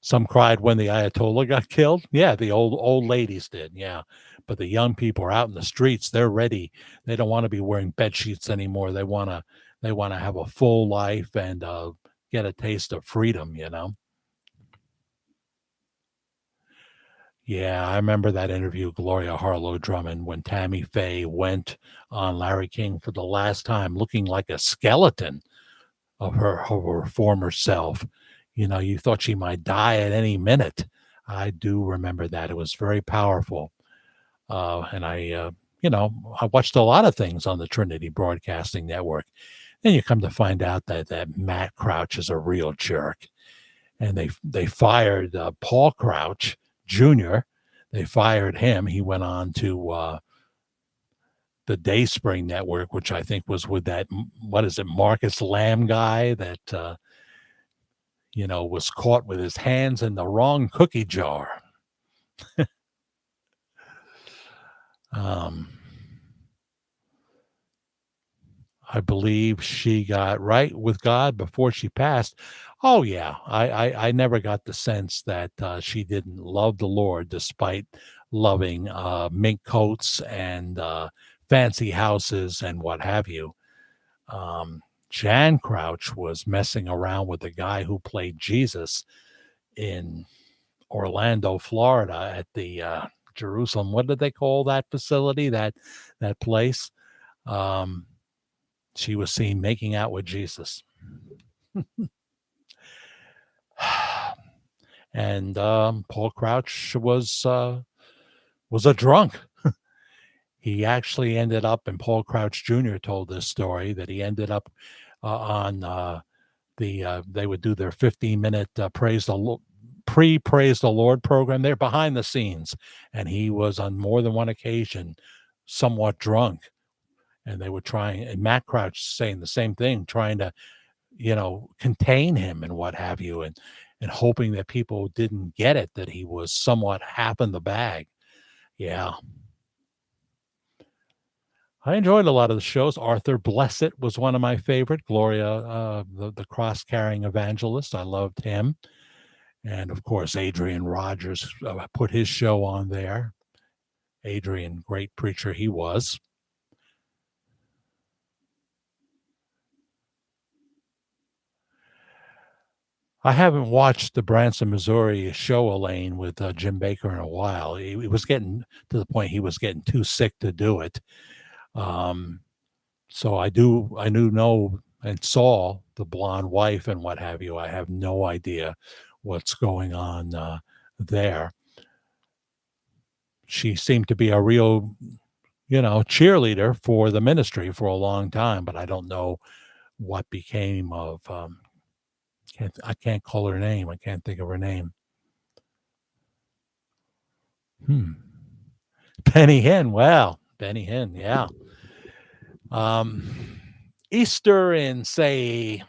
Some cried when the Ayatollah got killed. Yeah, the old ladies did. Yeah, but the young people are out in the streets. They're ready. They don't want to be wearing bed sheets anymore. They want to have a full life and get a taste of freedom. Yeah, I remember that interview, Gloria Harlow Drummond, when Tammy Faye went on Larry King for the last time, looking like a skeleton of her former self. You thought she might die at any minute. I do remember that. It was very powerful. And I watched a lot of things on the Trinity Broadcasting Network. Then you come to find out that Matt Crouch is a real jerk. And they fired Paul Crouch Jr. They fired him. He went on to the Dayspring Network, which I think was with that, what is it, Marcus Lamb guy that was caught with his hands in the wrong cookie jar. um, I believe she got right with God before she passed. Oh yeah, I never got the sense that she didn't love the Lord despite loving mink coats and fancy houses and what have you. Um, Jan Crouch was messing around with the guy who played Jesus in Orlando, Florida, at the Jerusalem. What did they call that facility? That place. Um, she was seen making out with Jesus. And Paul Crouch was a drunk. He actually ended up, and Paul Crouch Jr. told this story, that he ended up on they would do their 15-minute praise the Lord program. They're behind the scenes, and he was on more than one occasion somewhat drunk, and they were trying. And Matt Crouch saying the same thing, trying to contain him and what have you, and hoping that people didn't get it, that he was somewhat half in the bag. Yeah. I enjoyed a lot of the shows. Arthur Blessett was one of my favorite. Gloria, the cross-carrying evangelist. I loved him. And of course, Adrian Rogers put his show on there. Adrian, great preacher he was. I haven't watched the Branson, Missouri show, Elaine, with Jim Baker in a while. He was getting to the point he was getting too sick to do it. So I knew, know, and saw the blonde wife and what have you. I have no idea what's going on there. She seemed to be a real, cheerleader for the ministry for a long time, but I don't know what became of. I can't call her name. I can't think of her name. Benny Hinn. Well, Benny Hinn. Yeah. Easter in, say,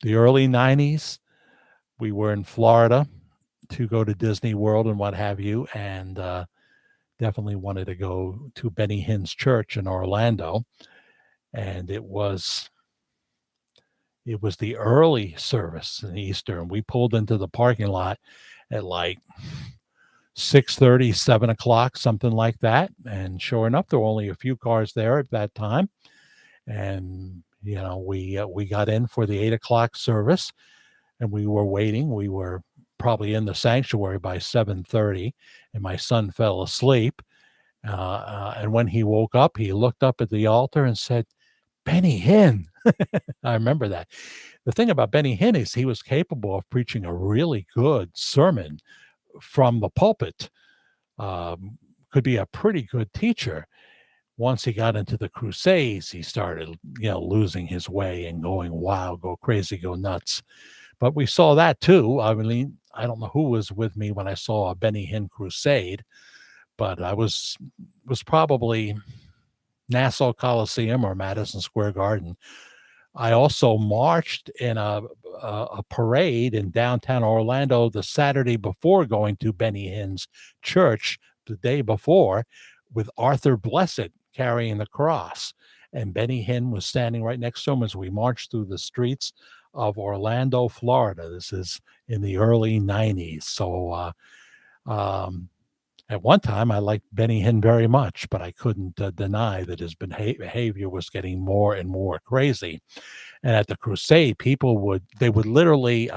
the early 90s, we were in Florida to go to Disney World and what have you, and definitely wanted to go to Benny Hinn's church in Orlando. And it was the early service in Easter, and we pulled into the parking lot at like 6:30, 7 o'clock, something like that. And sure enough, there were only a few cars there at that time. And We got in for the 8 o'clock service, and we were waiting. We were probably in the sanctuary by 7:30, and my son fell asleep. And when he woke up, he looked up at the altar and said, "Benny Hinn." I remember that. The thing about Benny Hinn is he was capable of preaching a really good sermon from the pulpit. Could be a pretty good teacher. Once he got into the Crusades, he started, losing his way and going wild, go crazy, go nuts. But we saw that too. I mean, I don't know who was with me when I saw a Benny Hinn crusade, but I was probably Nassau Coliseum or Madison Square Garden. I also marched in a parade in downtown Orlando the Saturday before going to Benny Hinn's church the day before, with Arthur Blessed carrying the cross. And Benny Hinn was standing right next to him as we marched through the streets of Orlando, Florida. This is in the early 90s. So um, at one time, I liked Benny Hinn very much, but I couldn't deny that his behavior was getting more and more crazy. And at the crusade, they would literally,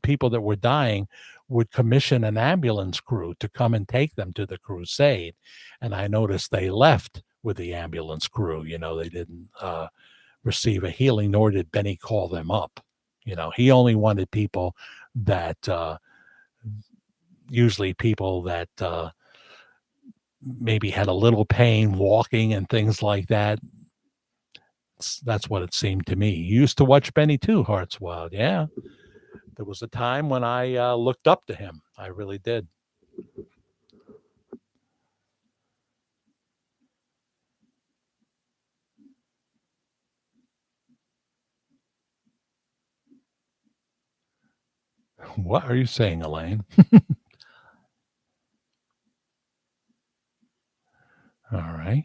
people that were dying would commission an ambulance crew to come and take them to the crusade. And I noticed they left with the ambulance crew. They didn't receive a healing, nor did Benny call them up. He only wanted people that, usually people that maybe had a little pain walking and things like that. That's what it seemed to me. You used to watch Benny too, Hearts Wild. Yeah. There was a time when I looked up to him. I really did. What are you saying, Elaine? All right.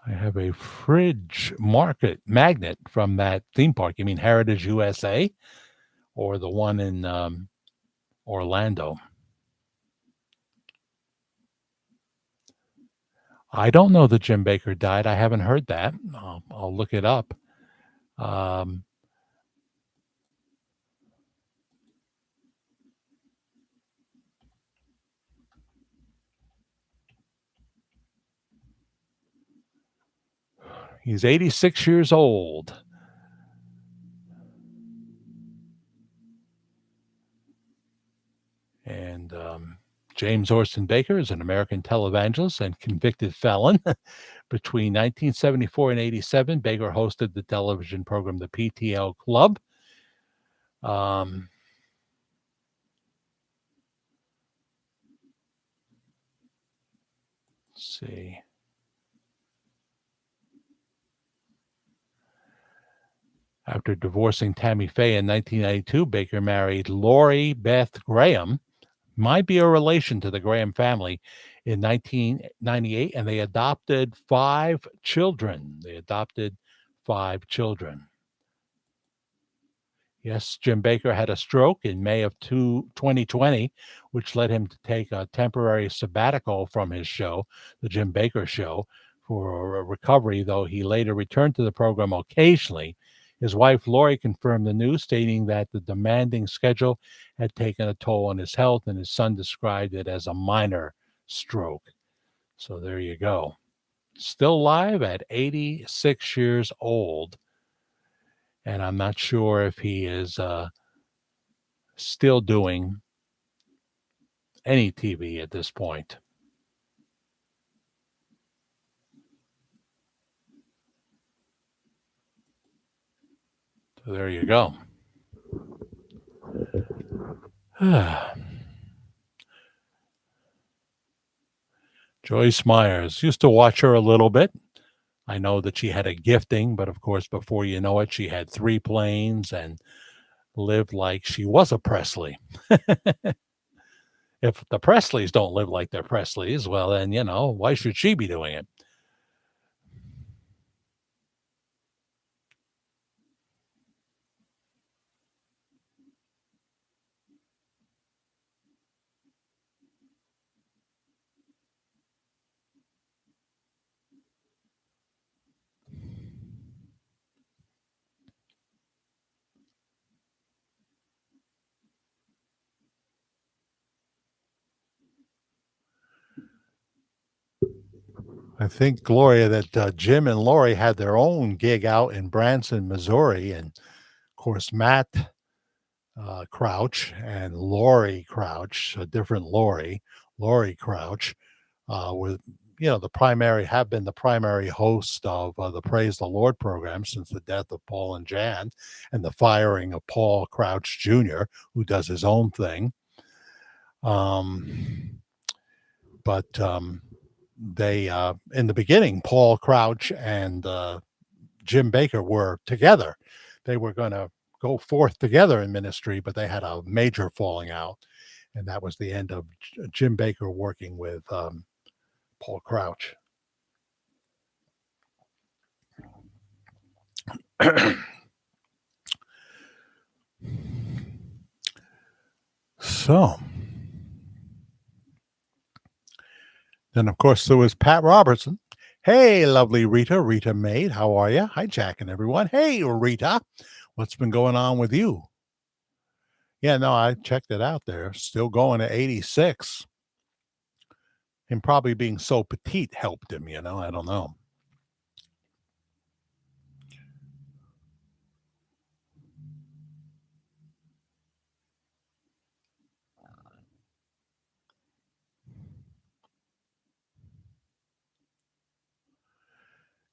I have a fridge market magnet from that theme park. You mean Heritage USA or the one in Orlando? I don't know that Jim Baker died. I haven't heard that. I'll look it up. Um, he's 86 years old. And James Orson Baker is an American televangelist and convicted felon. Between 1974 and 87, Baker hosted the television program The PTL Club. Um, let's see. After divorcing Tammy Faye in 1992, Baker married Lori Beth Graham, might be a relation to the Graham family, in 1998, and they adopted 5 children. Yes, Jim Baker had a stroke in May of 2020, which led him to take a temporary sabbatical from his show, The Jim Baker Show, for a recovery, though he later returned to the program occasionally. His wife, Lori, confirmed the news, stating that the demanding schedule had taken a toll on his health, and his son described it as a minor stroke. So there you go. Still alive at 86 years old. And I'm not sure if he is still doing any TV at this point. So there you go. Joyce Myers. Used to watch her a little bit. I know that she had a gifting, but of course, before you know it, she had 3 planes and lived like she was a Presley. If the Presleys don't live like they're Presleys, well, then, why should she be doing it? I think, Gloria, that Jim and Lori had their own gig out in Branson, Missouri. And of course, Matt Crouch and Lori Crouch, a different Lori Crouch, with the primary have been the primary host of the Praise the Lord program since the death of Paul and Jan and the firing of Paul Crouch Jr., who does his own thing. But they, in the beginning, Paul Crouch and Jim Baker were together. They were going to go forth together in ministry, but they had a major falling out. And that was the end of Jim Baker working with Paul Crouch. So then, of course, there was Pat Robertson. Hey, lovely Rita Maid, how are you? Hi, Jack and everyone. Hey, Rita, what's been going on with you? Yeah, no, I checked it out there. Still going at 86. Him probably being so petite helped him, I don't know.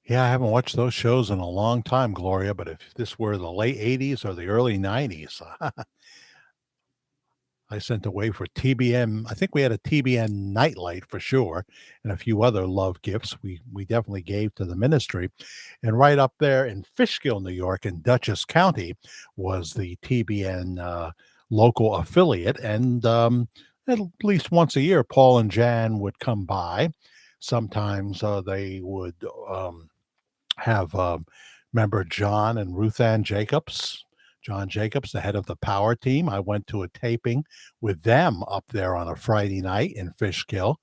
Yeah, I haven't watched those shows in a long time, Gloria, but if this were the late 80s or the early 90s, I sent away for TBN. I think we had a TBN nightlight for sure, and a few other love gifts we definitely gave to the ministry. And right up there in Fishkill, New York, in Dutchess County, was the TBN local affiliate. And at least once a year, Paul and Jan would come by. Sometimes they would have remember John and Ruth Ann Jacobs. John Jacobs, the head of the power team. I went to a taping with them up there on a Friday night in Fishkill.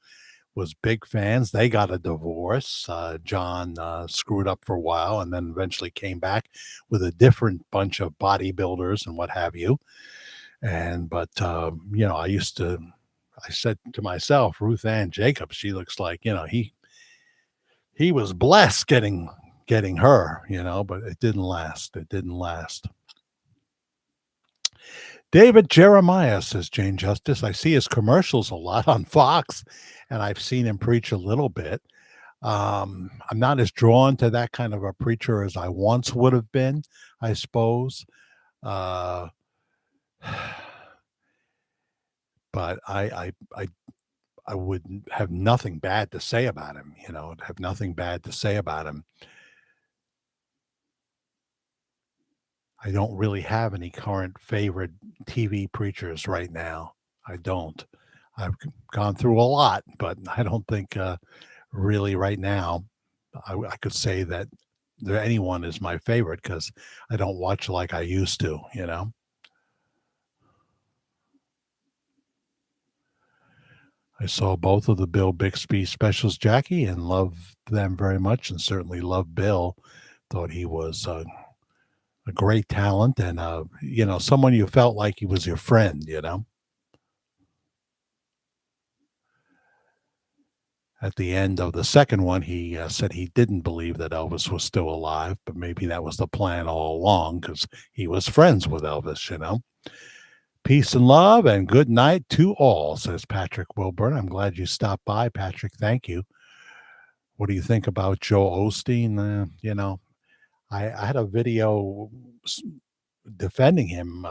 Was big fans. They got a divorce. John screwed up for a while and then eventually came back with a different bunch of bodybuilders and what have you. But I said to myself, Ruth Ann Jacobs, she looks like, he was blessed getting her, but it didn't last. It didn't last. David Jeremiah, says Jane Justice. I see his commercials a lot on Fox, and I've seen him preach a little bit. I'm not as drawn to that kind of a preacher as I once would have been, I suppose. Uh, but I would have nothing bad to say about him, have nothing bad to say about him. I don't really have any current favorite TV preachers right now. I don't. I've gone through a lot, but I don't think really right now I could say that anyone is my favorite because I don't watch like I used to, I saw both of the Bill Bixby specials, Jackie, and loved them very much, and certainly loved Bill. Thought he was a great talent and someone you felt like he was your friend. At the end of the second one, he said he didn't believe that Elvis was still alive, but maybe that was the plan all along because he was friends with Elvis. Peace and love and good night to all, says Patrick Wilburn. I'm glad you stopped by, Patrick. Thank you. What do you think about Joel Osteen? I had a video defending him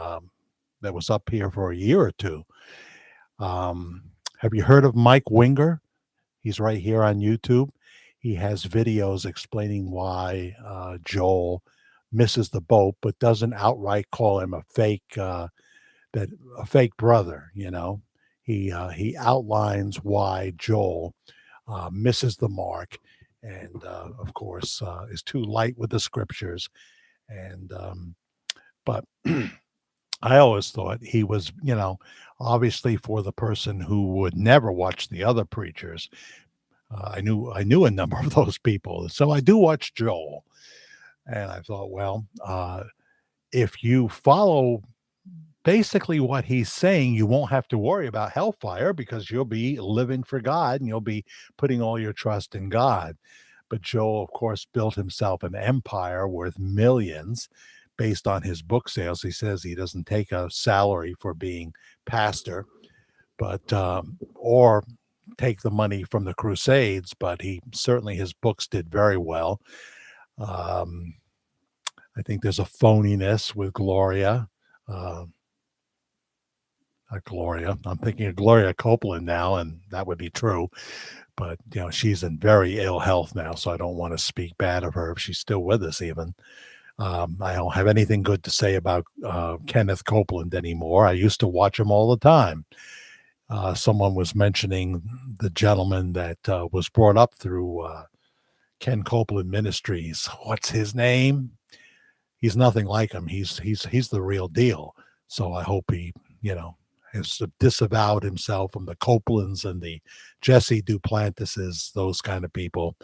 that was up here for a year or two. Have you heard of Mike Winger? He's right here on YouTube. He has videos explaining why Joel misses the boat, but doesn't outright call him a fake brother. He outlines why Joel misses the mark, and of course is too light with the scriptures. And but I always thought he was, obviously for the person who would never watch the other preachers. I knew a number of those people, so I do watch Joel, and I thought, well, if you follow basically what he's saying, you won't have to worry about hellfire because you'll be living for God and you'll be putting all your trust in God. But Joe, of course, built himself an empire worth millions based on his book sales. He says he doesn't take a salary for being pastor, but or take the money from the Crusades, but he certainly his books did very well. Um, I think there's a phoniness with Gloria. Uh, Gloria. I'm thinking of Gloria Copeland now, and that would be true. But she's in very ill health now, so I don't want to speak bad of her if she's still with us. Even I don't have anything good to say about Kenneth Copeland anymore. I used to watch him all the time. Someone was mentioning the gentleman that was brought up through Ken Copeland Ministries. What's his name? He's nothing like him. He's the real deal. So I hope he, has disavowed himself from the Copelands and the Jesse Duplantises, those kind of people.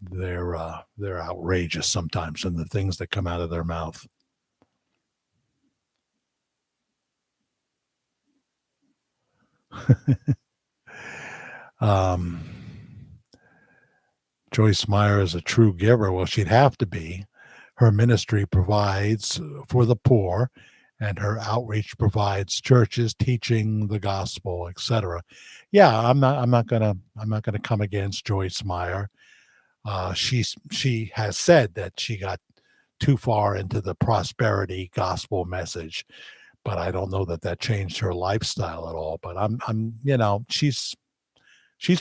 They're outrageous sometimes in the things that come out of their mouth. um, Joyce Meyer is a true giver. Well, she'd have to be. Her ministry provides for the poor, and her outreach provides churches teaching the gospel, etc. Yeah, I'm not gonna come against Joyce Meyer. She has said that she got too far into the prosperity gospel message, but I don't know that changed her lifestyle at all. But she's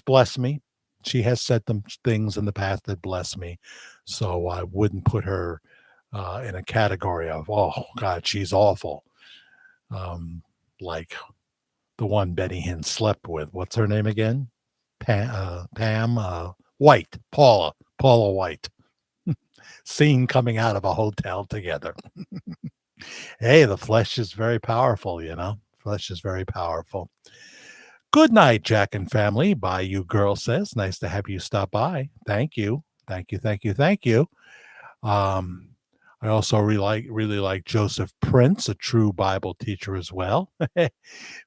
blessed me. She has said some things in the past that bless me, so I wouldn't put her in a category of, oh God, she's awful. Um, like the one Benny Hinn slept with. What's her name again? Pam White, Paula White. Seen coming out of a hotel together. Hey, the flesh is very powerful, Flesh is very powerful. Good night, Jack and family. Bye, you girl says. Nice to have you stop by. Thank you. Thank you. Thank you. Thank you. Um, I also really like Joseph Prince, a true Bible teacher as well.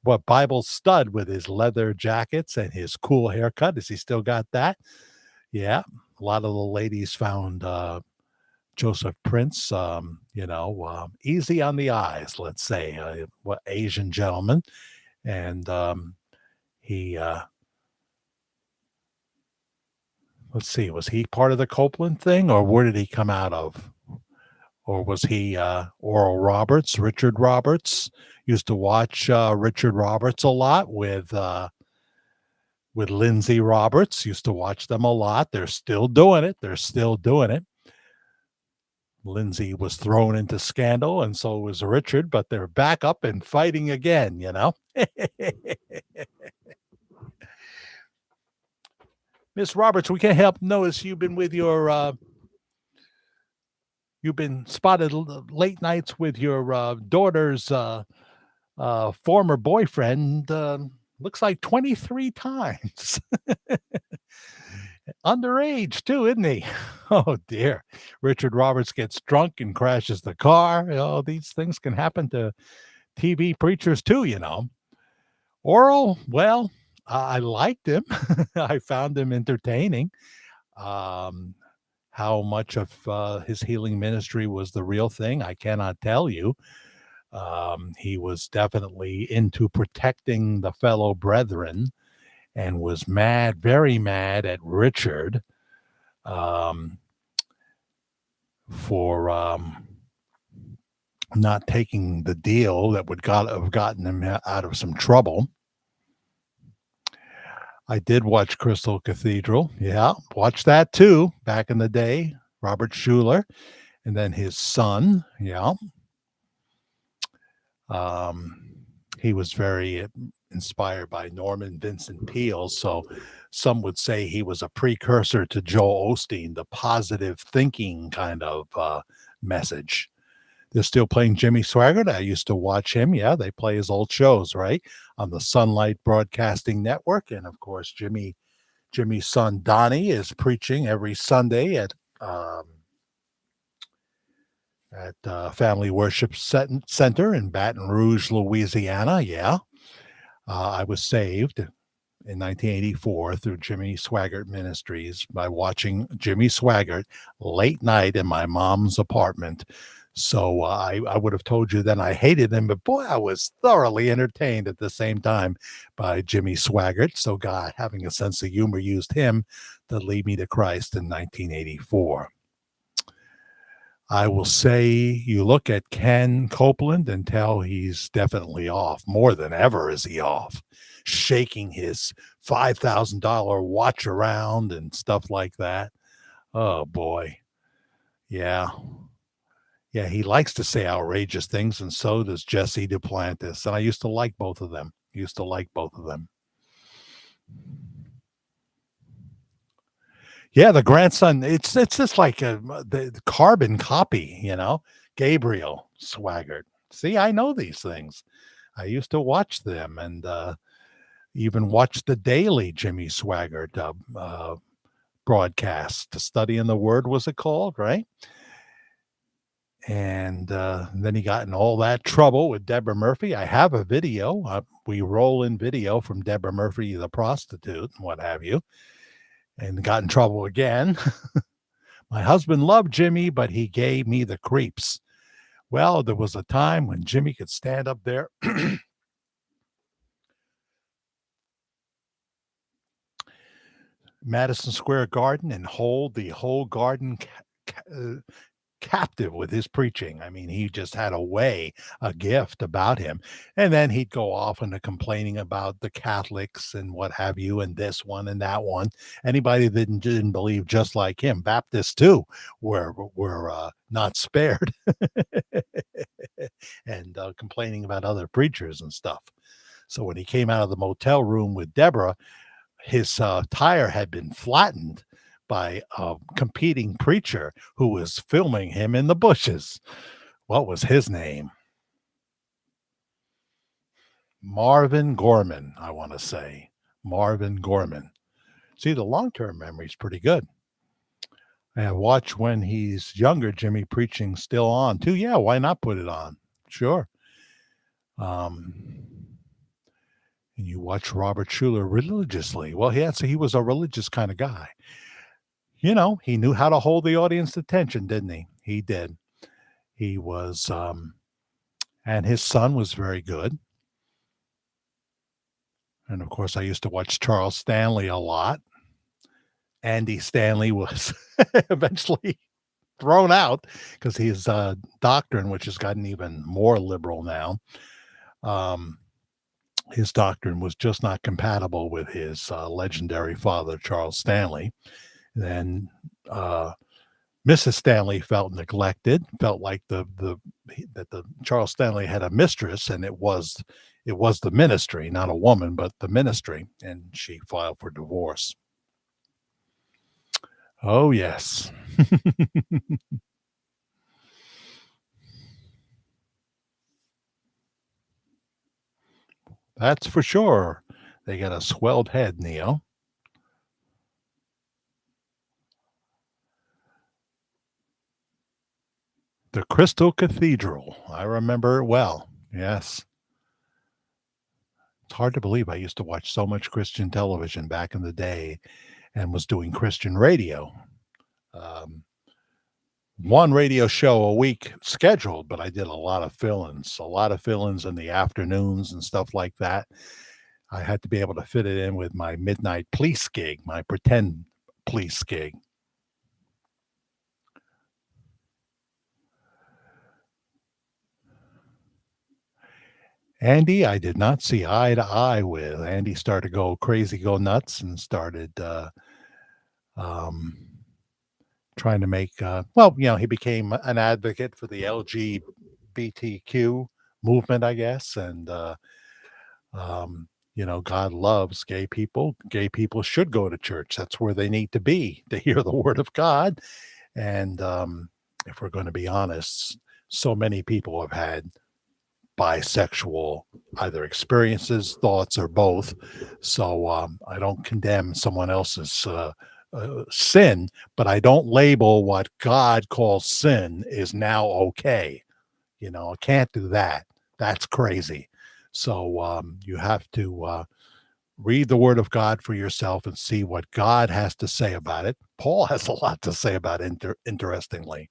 What Bible stud with his leather jackets and his cool haircut. Has he still got that? Yeah. A lot of the ladies found Joseph Prince, easy on the eyes, let's say, what Asian gentleman. And he, let's see, was he part of the Copeland thing, or where did he come out of? Or was he Oral Roberts, Richard Roberts? Used to watch Richard Roberts a lot with Lindsay Roberts. Used to watch them a lot. They're still doing it. Lindsay was thrown into scandal, and so was Richard, but they're back up and fighting again, Miss Roberts, we can't help notice you've been spotted late nights with your daughter's former boyfriend. Looks like 23 times. Underage too, isn't he? Oh dear. Richard Roberts gets drunk and crashes the car. These things can happen to TV preachers too, Oral, well, I liked him. I found him entertaining. Um, how much of his healing ministry was the real thing, I cannot tell you. He was definitely into protecting the fellow brethren and was mad, very mad at Richard um, for not taking the deal that would have gotten him out of some trouble. I did watch Crystal Cathedral. Yeah, watched that too back in the day. Robert Schuller, and then his son. Yeah. He was very inspired by Norman Vincent Peale. So some would say he was a precursor to Joel Osteen, the positive thinking kind of message. They're still playing Jimmy Swaggart. I used to watch him. Yeah, they play his old shows, right? On the Sunlight Broadcasting Network. And of course, Jimmy's son Donnie is preaching every Sunday at at Family Worship Center in Baton Rouge, Louisiana. Yeah, I was saved in 1984 through Jimmy Swaggart Ministries by watching Jimmy Swaggart late night in my mom's apartment. So I would have told you then I hated him, but boy, I was thoroughly entertained at the same time by Jimmy Swaggart. So God, having a sense of humor, used him to lead me to Christ in 1984. I will say you look at Ken Copeland and tell he's definitely off. More than ever is he off, shaking his $5,000 watch around and stuff like that. Oh boy. Yeah. Yeah, he likes to say outrageous things, and so does Jesse Duplantis. And I used to like both of them. Used to like both of them. Yeah, the grandson. It's just like the carbon copy, Gabriel Swaggart. See, I know these things. I used to watch them and even watch the daily Jimmy Swaggart broadcast. To Study in the Word was it called, right? And then he got in all that trouble with Deborah Murphy. I have a video. We roll in video from Deborah Murphy, the prostitute, and what have you, and got in trouble again. My husband loved Jimmy, but he gave me the creeps. Well, there was a time when Jimmy could stand up there Madison Square Garden and hold the whole garden captive with his preaching. I mean, he just had a way, a gift about him. And then he'd go off into complaining about the Catholics and what have you, and this one and that one. Anybody that didn't believe just like him, Baptists too, were not spared, and complaining about other preachers and stuff. So when he came out of the motel room with Deborah, his tire had been flattened by a competing preacher who was filming him in the bushes. What was his name? Marvin Gorman, I want to say. Marvin Gorman. See, the long-term memory is pretty good. And watch when he's younger, Jimmy preaching still on too. Yeah, why not put it on? Sure. And you watch Robert Schuller religiously. Well, he was a religious kind of guy. He knew how to hold the audience attention, didn't he? He did. He was, and his son was very good. And of course, I used to watch Charles Stanley a lot. Andy Stanley was eventually thrown out because his doctrine, which has gotten even more liberal now, his doctrine was just not compatible with his legendary father, Charles Stanley. Then Mrs. Stanley felt neglected, felt like that the Charles Stanley had a mistress, and it was the ministry, not a woman, but the ministry, and she filed for divorce. Oh yes. That's for sure. They got a swelled head, Neil. The Crystal Cathedral. I remember it well. Yes. It's hard to believe I used to watch so much Christian television back in the day and was doing Christian radio. One radio show a week scheduled, but I did a lot of fill-ins in the afternoons and stuff like that. I had to be able to fit it in with my midnight police gig, my pretend police gig. Andy, I did not see eye to eye with. Andy started to go crazy, go nuts, and started trying to make, he became an advocate for the LGBTQ movement, I guess. And, God loves gay people. Gay people should go to church. That's where they need to be to hear the word of God. And if we're going to be honest, so many people have had bisexual either experiences, thoughts, or both. So I don't condemn someone else's sin, but I don't label what God calls sin is now okay. I can't do that. That's crazy. So you have to read the Word of God for yourself and see what God has to say about it. Paul has a lot to say about it, interestingly.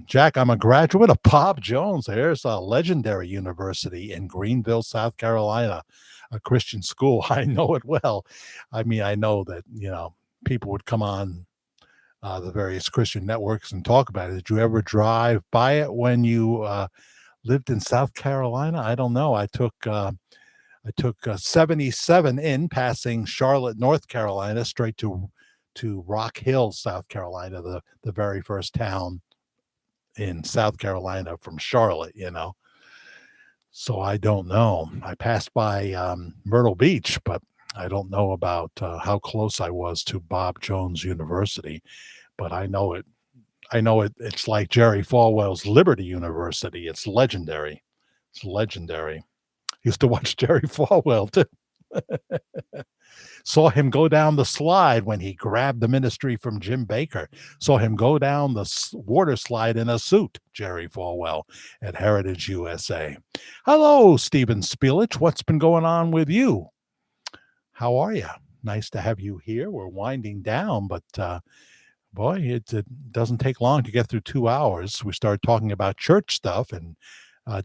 Jack, I'm a graduate of Bob Jones. There's a legendary university in Greenville, South Carolina, a Christian school. I know it well. I mean, I know that, people would come on the various Christian networks and talk about it. Did you ever drive by it when you lived in South Carolina? I don't know. I took 77 in, passing Charlotte, North Carolina, straight to Rock Hill, South Carolina, the very first town in South Carolina from Charlotte. So I don't know. I passed by Myrtle Beach, but I don't know about how close I was to Bob Jones University. But I know it. I know it. It's like Jerry Falwell's Liberty University. It's legendary. It's legendary. Used to watch Jerry Falwell too. Saw him go down the slide when he grabbed the ministry from Jim Baker. Saw him go down the water slide in a suit, Jerry Falwell, at Heritage USA. Hello, Stephen Spielich. What's been going on with you? How are you? Nice to have you here. We're winding down, but boy, it doesn't take long to get through 2 hours. We start talking about church stuff and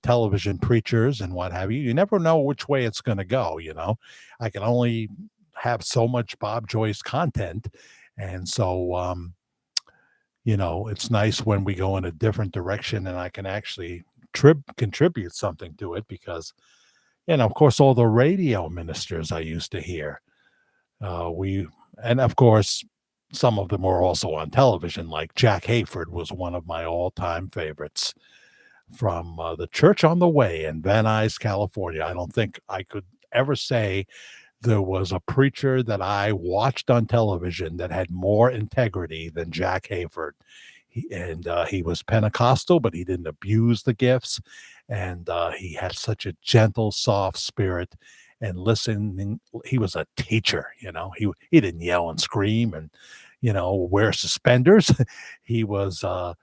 television preachers and what have you. You never know which way it's going to go. I can only have so much Bob Joyce content. And so, it's nice when we go in a different direction and I can actually contribute something to it because, of course, all the radio ministers I used to hear, and of course, some of them were also on television, like Jack Hayford was one of my all-time favorites from the Church on the Way in Van Nuys, California. I don't think I could ever say there was a preacher that I watched on television that had more integrity than Jack Hayford. He was Pentecostal, but he didn't abuse the gifts. And he had such a gentle, soft spirit. And listening, he was a teacher. He didn't yell and scream and wear suspenders. He was a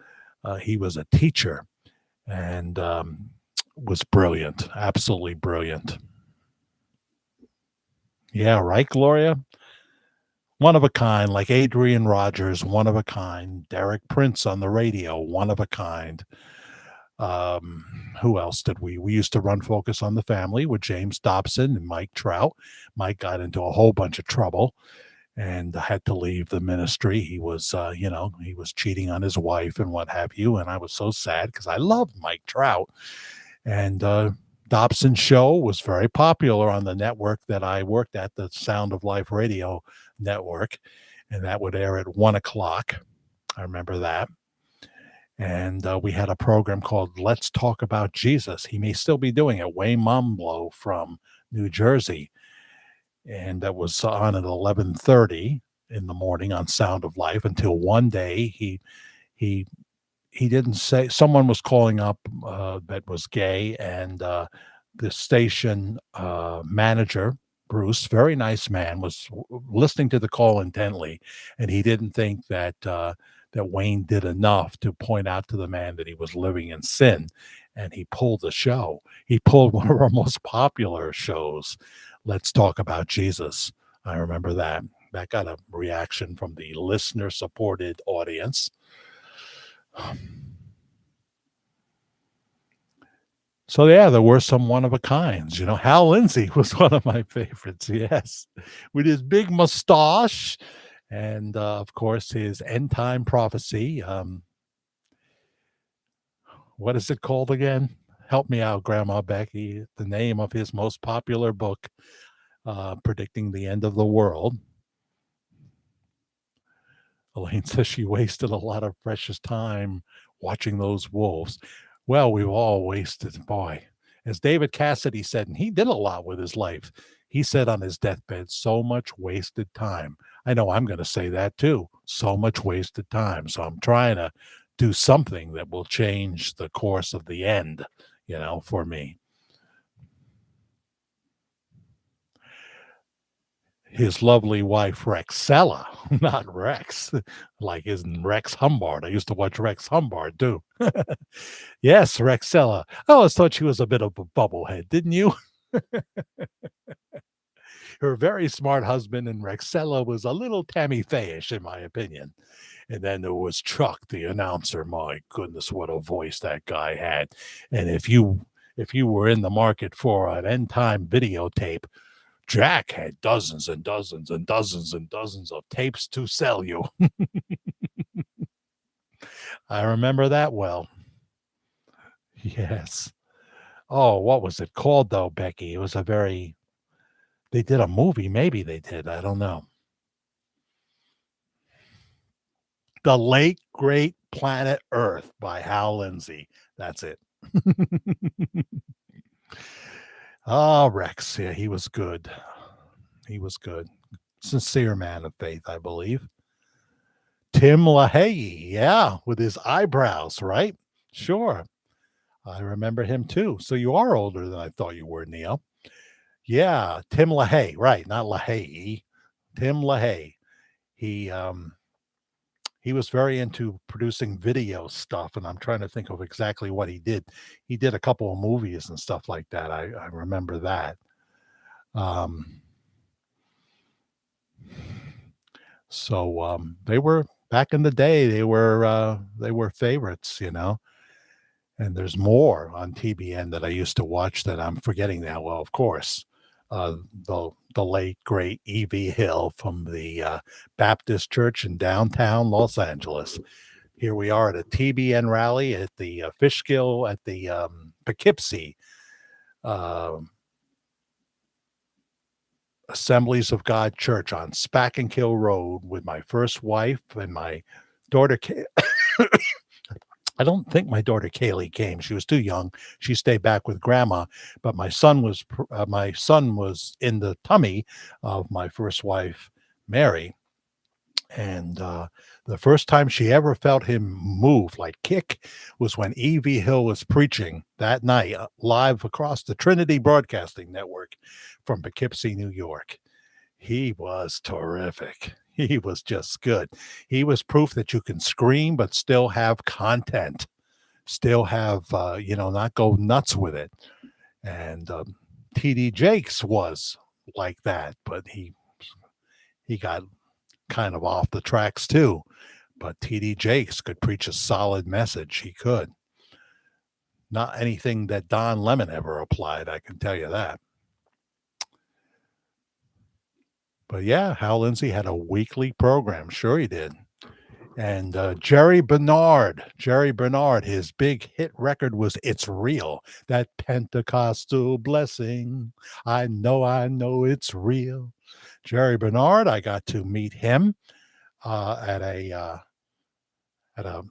teacher and was brilliant, absolutely brilliant. Yeah, right, Gloria? One of a kind, like Adrian Rogers, one of a kind. Derek Prince on the radio, one of a kind. Who else did we used to run Focus on the Family with James Dobson and Mike Trout. Mike got into a whole bunch of trouble and had to leave the ministry. He was, he was cheating on his wife and what have you. And I was so sad because I loved Mike Trout. And Dobson's show was very popular on the network that I worked at, the Sound of Life Radio network. And that would air at 1:00. I remember that. And we had a program called Let's Talk About Jesus. He may still be doing it. Wayne Mumblow from New Jersey. And that was on at 11:30 in the morning on Sound of Life until one day he didn't say, someone was calling up that was gay, and the station manager, Bruce, very nice man, was listening to the call intently, and he didn't think that that Wayne did enough to point out to the man that he was living in sin, and he pulled the show. He pulled one of our most popular shows, Let's Talk About Jesus. I remember that. That got a reaction from the listener-supported audience. So, yeah, there were some one-of-a-kinds. Hal Lindsey was one of my favorites, yes, with his big mustache and, of course, his end-time prophecy. What is it called again? Help me out, Grandma Becky. The name of his most popular book, predicting the end of the world. Elaine says she wasted a lot of precious time watching those wolves. Well, we've all wasted, boy. As David Cassidy said, and he did a lot with his life, he said on his deathbed, so much wasted time. I know I'm going to say that too. So much wasted time. So I'm trying to do something that will change the course of the end, for me. his lovely wife Rexella, not Rex, like his Rex Humbard. I used to watch Rex Humbard too. Yes, Rexella. I always thought she was a bit of a bubblehead, didn't you? Her very smart husband and Rexella was a little Tammy Fayish, in my opinion. And then there was Chuck, the announcer. My goodness, what a voice that guy had! And if you were in the market for an end time videotape, Jack had dozens and dozens and dozens and dozens of tapes to sell you. I remember that well. Yes. Oh, what was it called though, Becky? It was a very they did a movie, maybe they did. I don't know. The Late Great Planet Earth by Hal Lindsey. That's it. Oh, Rex. Yeah, he was good. He was good. Sincere man of faith, I believe. Tim LaHaye, yeah, with his eyebrows, right? Sure. I remember him too. So you are older than I thought you were, Neil. Yeah, Tim LaHaye, right? Not LaHaye. Tim LaHaye. He he was very into producing video stuff, and I'm trying to think of exactly what he did. He did a couple of movies and stuff like that. I remember that. Um, so they were back in the day. They were favorites, you know. And there's more on TBN that I used to watch that I'm forgetting now. Well, of course, the late great E.V. Hill from the Baptist Church in downtown Los Angeles. Here we are at a TBN rally at the Fishkill at the Poughkeepsie uh, Assemblies of God Church on Spackenkill Road with my first wife and my daughter. I don't think my daughter Kaylee came. She was too young. She stayed back with grandma. But my son was in the tummy of my first wife, Mary, and the first time she ever felt him move, like kick, was when E.V. Hill was preaching that night live across the Trinity Broadcasting Network from Poughkeepsie, New York. He was terrific. He was just good. He was proof that you can scream but still have content, still have, not go nuts with it. And TD Jakes was like that, but he got kind of off the tracks too. But TD Jakes could preach a solid message. He could. Not anything that Don Lemon ever applied, I can tell you that. But yeah, Hal Lindsey had a weekly program. Sure, he did. And Jerry Bernard, his big hit record was It's Real. That Pentecostal blessing. I know it's real. Jerry Bernard, I got to meet him at a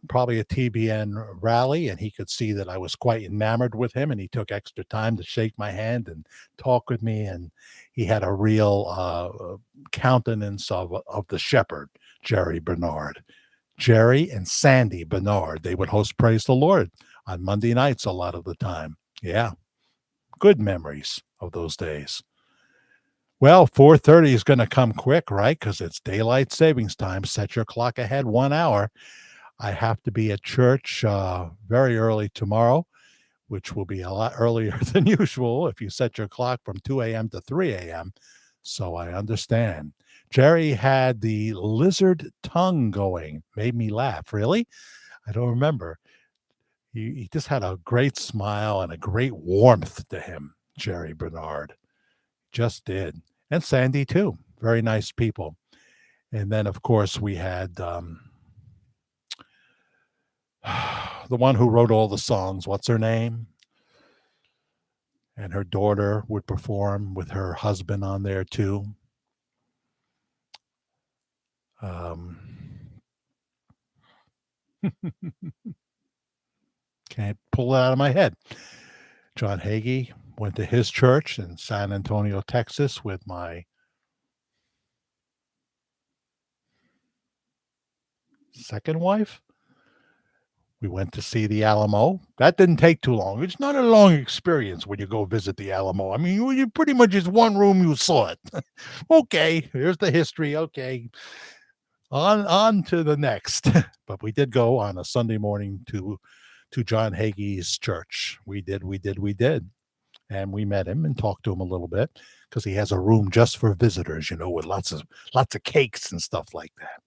probably a TBN rally, and he could see that I was quite enamored with him, and he took extra time to shake my hand and talk with me, and he had a real countenance of the shepherd, Jerry Bernard. Jerry and Sandy Bernard, they would host Praise the Lord on Monday nights a lot of the time. Yeah, good memories of those days. Well, 4:30 is going to come quick, right? Because it's daylight savings time. Set your clock ahead 1 hour. I have to be at church very early tomorrow, which will be a lot earlier than usual if you set your clock from 2 a.m. to 3 a.m. So I understand. Jerry had the lizard tongue going, made me laugh. Really? I don't remember. He just had a great smile and a great warmth to him, Jerry Bernard. Just did. And Sandy, too. Very nice people. And then, of course, we had the one who wrote all the songs. What's her name? And her daughter would perform with her husband on there, too. Um, can't pull it out of my head. John Hagee went to his church in San Antonio, Texas, with my second wife. We went to see the Alamo. That didn't take too long. It's not a long experience when you go visit the Alamo. I mean, you pretty much just one room you saw it. Okay, here's the history. Okay, on to the next. But we did go on a Sunday morning to John Hagee's church. We did, and we met him and talked to him a little bit because he has a room just for visitors, with lots of cakes and stuff like that.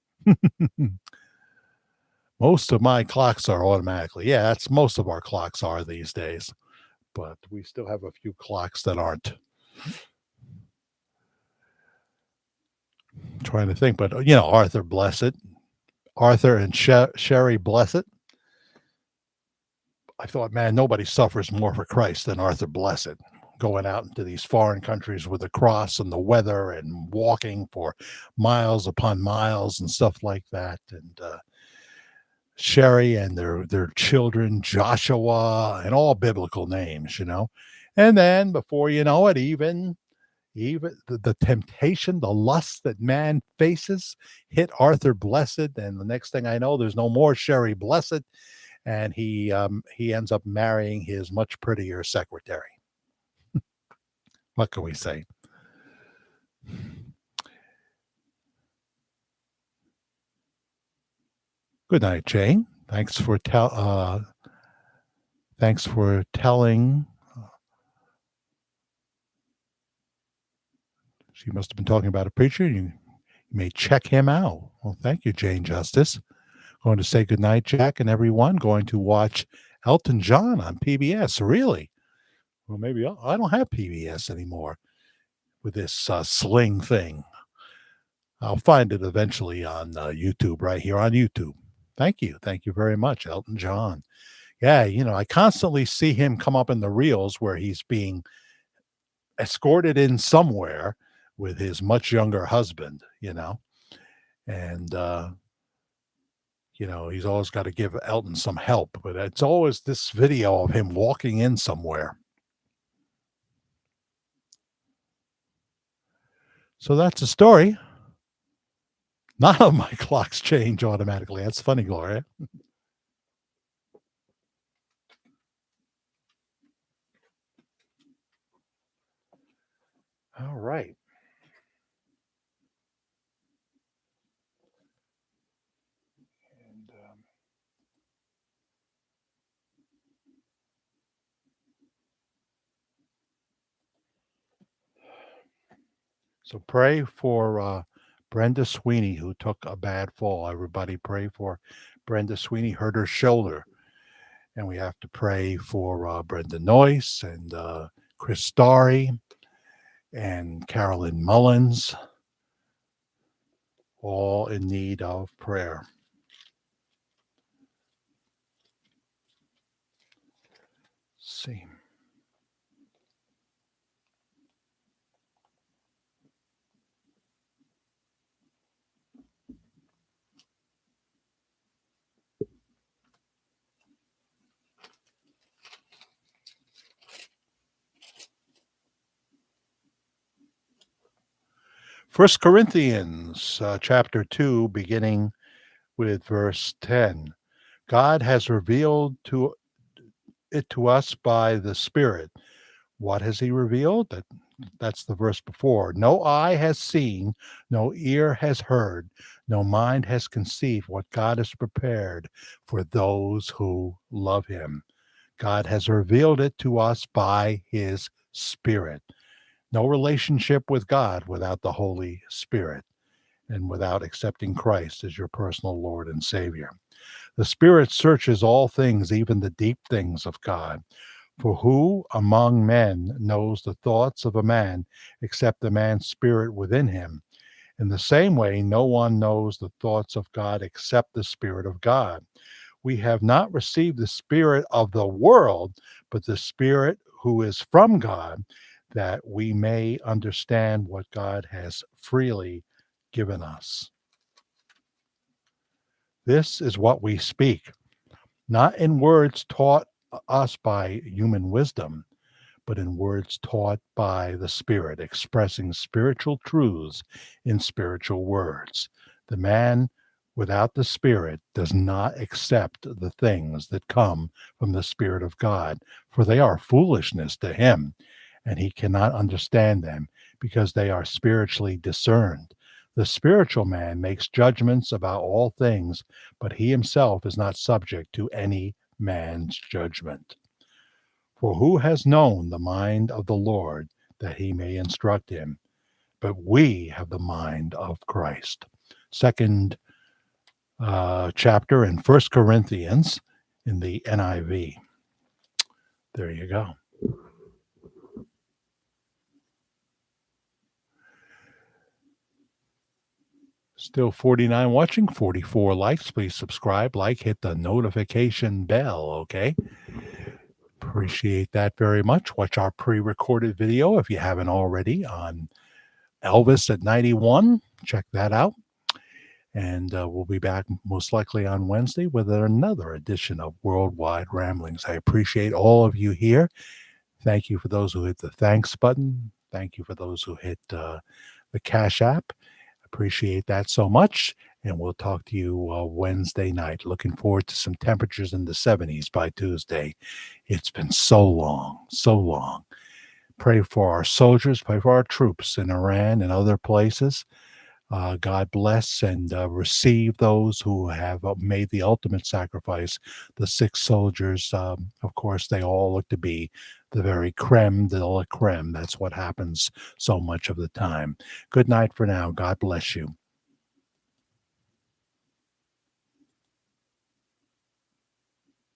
Most of my clocks are automatically. Yeah, that's most of our clocks are these days, but we still have a few clocks that aren't. I'm trying to think, but Arthur Blessed, Arthur and Sherry Blessed. I thought, man, nobody suffers more for Christ than Arthur Blessed, going out into these foreign countries with the cross and the weather and walking for miles upon miles and stuff like that. And Sherry and their children, Joshua, and all biblical names. And then before you know it, even the temptation, the lust that man faces hit Arthur Blessed, and the next thing I know, there's no more Sherry Blessed, and he ends up marrying his much prettier secretary. What can we say? Good night, Jane. Thanks for telling. She must have been talking about a preacher. You may check him out. Well, thank you, Jane Justice. Going to say good night, Jack, and everyone. Going to watch Elton John on PBS. Really? Well, maybe I don't have PBS anymore with this Sling thing. I'll find it eventually on YouTube, right here on YouTube. Thank you. Thank you very much, Elton John. Yeah, I constantly see him come up in the reels where he's being escorted in somewhere with his much younger husband. And, he's always got to give Elton some help, but it's always this video of him walking in somewhere. So that's the story. None of my clocks change automatically. That's funny, Gloria. All right. And so pray for Brenda Sweeney, who took a bad fall. Everybody pray for Brenda Sweeney, hurt her shoulder. And we have to pray for Brenda Noyce and Chris Starry and Carolyn Mullins, all in need of prayer. Let's see. First Corinthians chapter 2, beginning with verse 10. God has revealed it to us by the Spirit. What has he revealed? That's the verse before. No eye has seen, no ear has heard, no mind has conceived what God has prepared for those who love him. God has revealed it to us by his Spirit. No relationship with God without the Holy Spirit and without accepting Christ as your personal Lord and Savior. The Spirit searches all things, even the deep things of God. For who among men knows the thoughts of a man except the man's spirit within him? In the same way, no one knows the thoughts of God except the Spirit of God. We have not received the spirit of the world, but the Spirit who is from God, that we may understand what God has freely given us. This is what we speak, not in words taught us by human wisdom, but in words taught by the Spirit, expressing spiritual truths in spiritual words. The man without the Spirit does not accept the things that come from the Spirit of God, for they are foolishness to him, and he cannot understand them because they are spiritually discerned. The spiritual man makes judgments about all things, but he himself is not subject to any man's judgment. For who has known the mind of the Lord that he may instruct him? But we have the mind of Christ. Second chapter in First Corinthians in the NIV. There you go. Still 49 watching, 44 likes. Please subscribe, like, hit the notification bell, okay? Appreciate that very much. Watch our pre-recorded video if you haven't already on Elvis at 91. Check that out. And we'll be back most likely on Wednesday with another edition of Worldwide Ramblings. I appreciate all of you here. Thank you for those who hit the thanks button. Thank you for those who hit the Cash App. Appreciate that so much. And we'll talk to you Wednesday night. Looking forward to some temperatures in the 70s by Tuesday. It's been so long, so long. Pray for our soldiers, pray for our troops in Iran and other places. God bless and receive those who have made the ultimate sacrifice. The 6 soldiers, of course, they all look to be the very creme de la creme. That's what happens so much of the time. Good night for now. God bless you.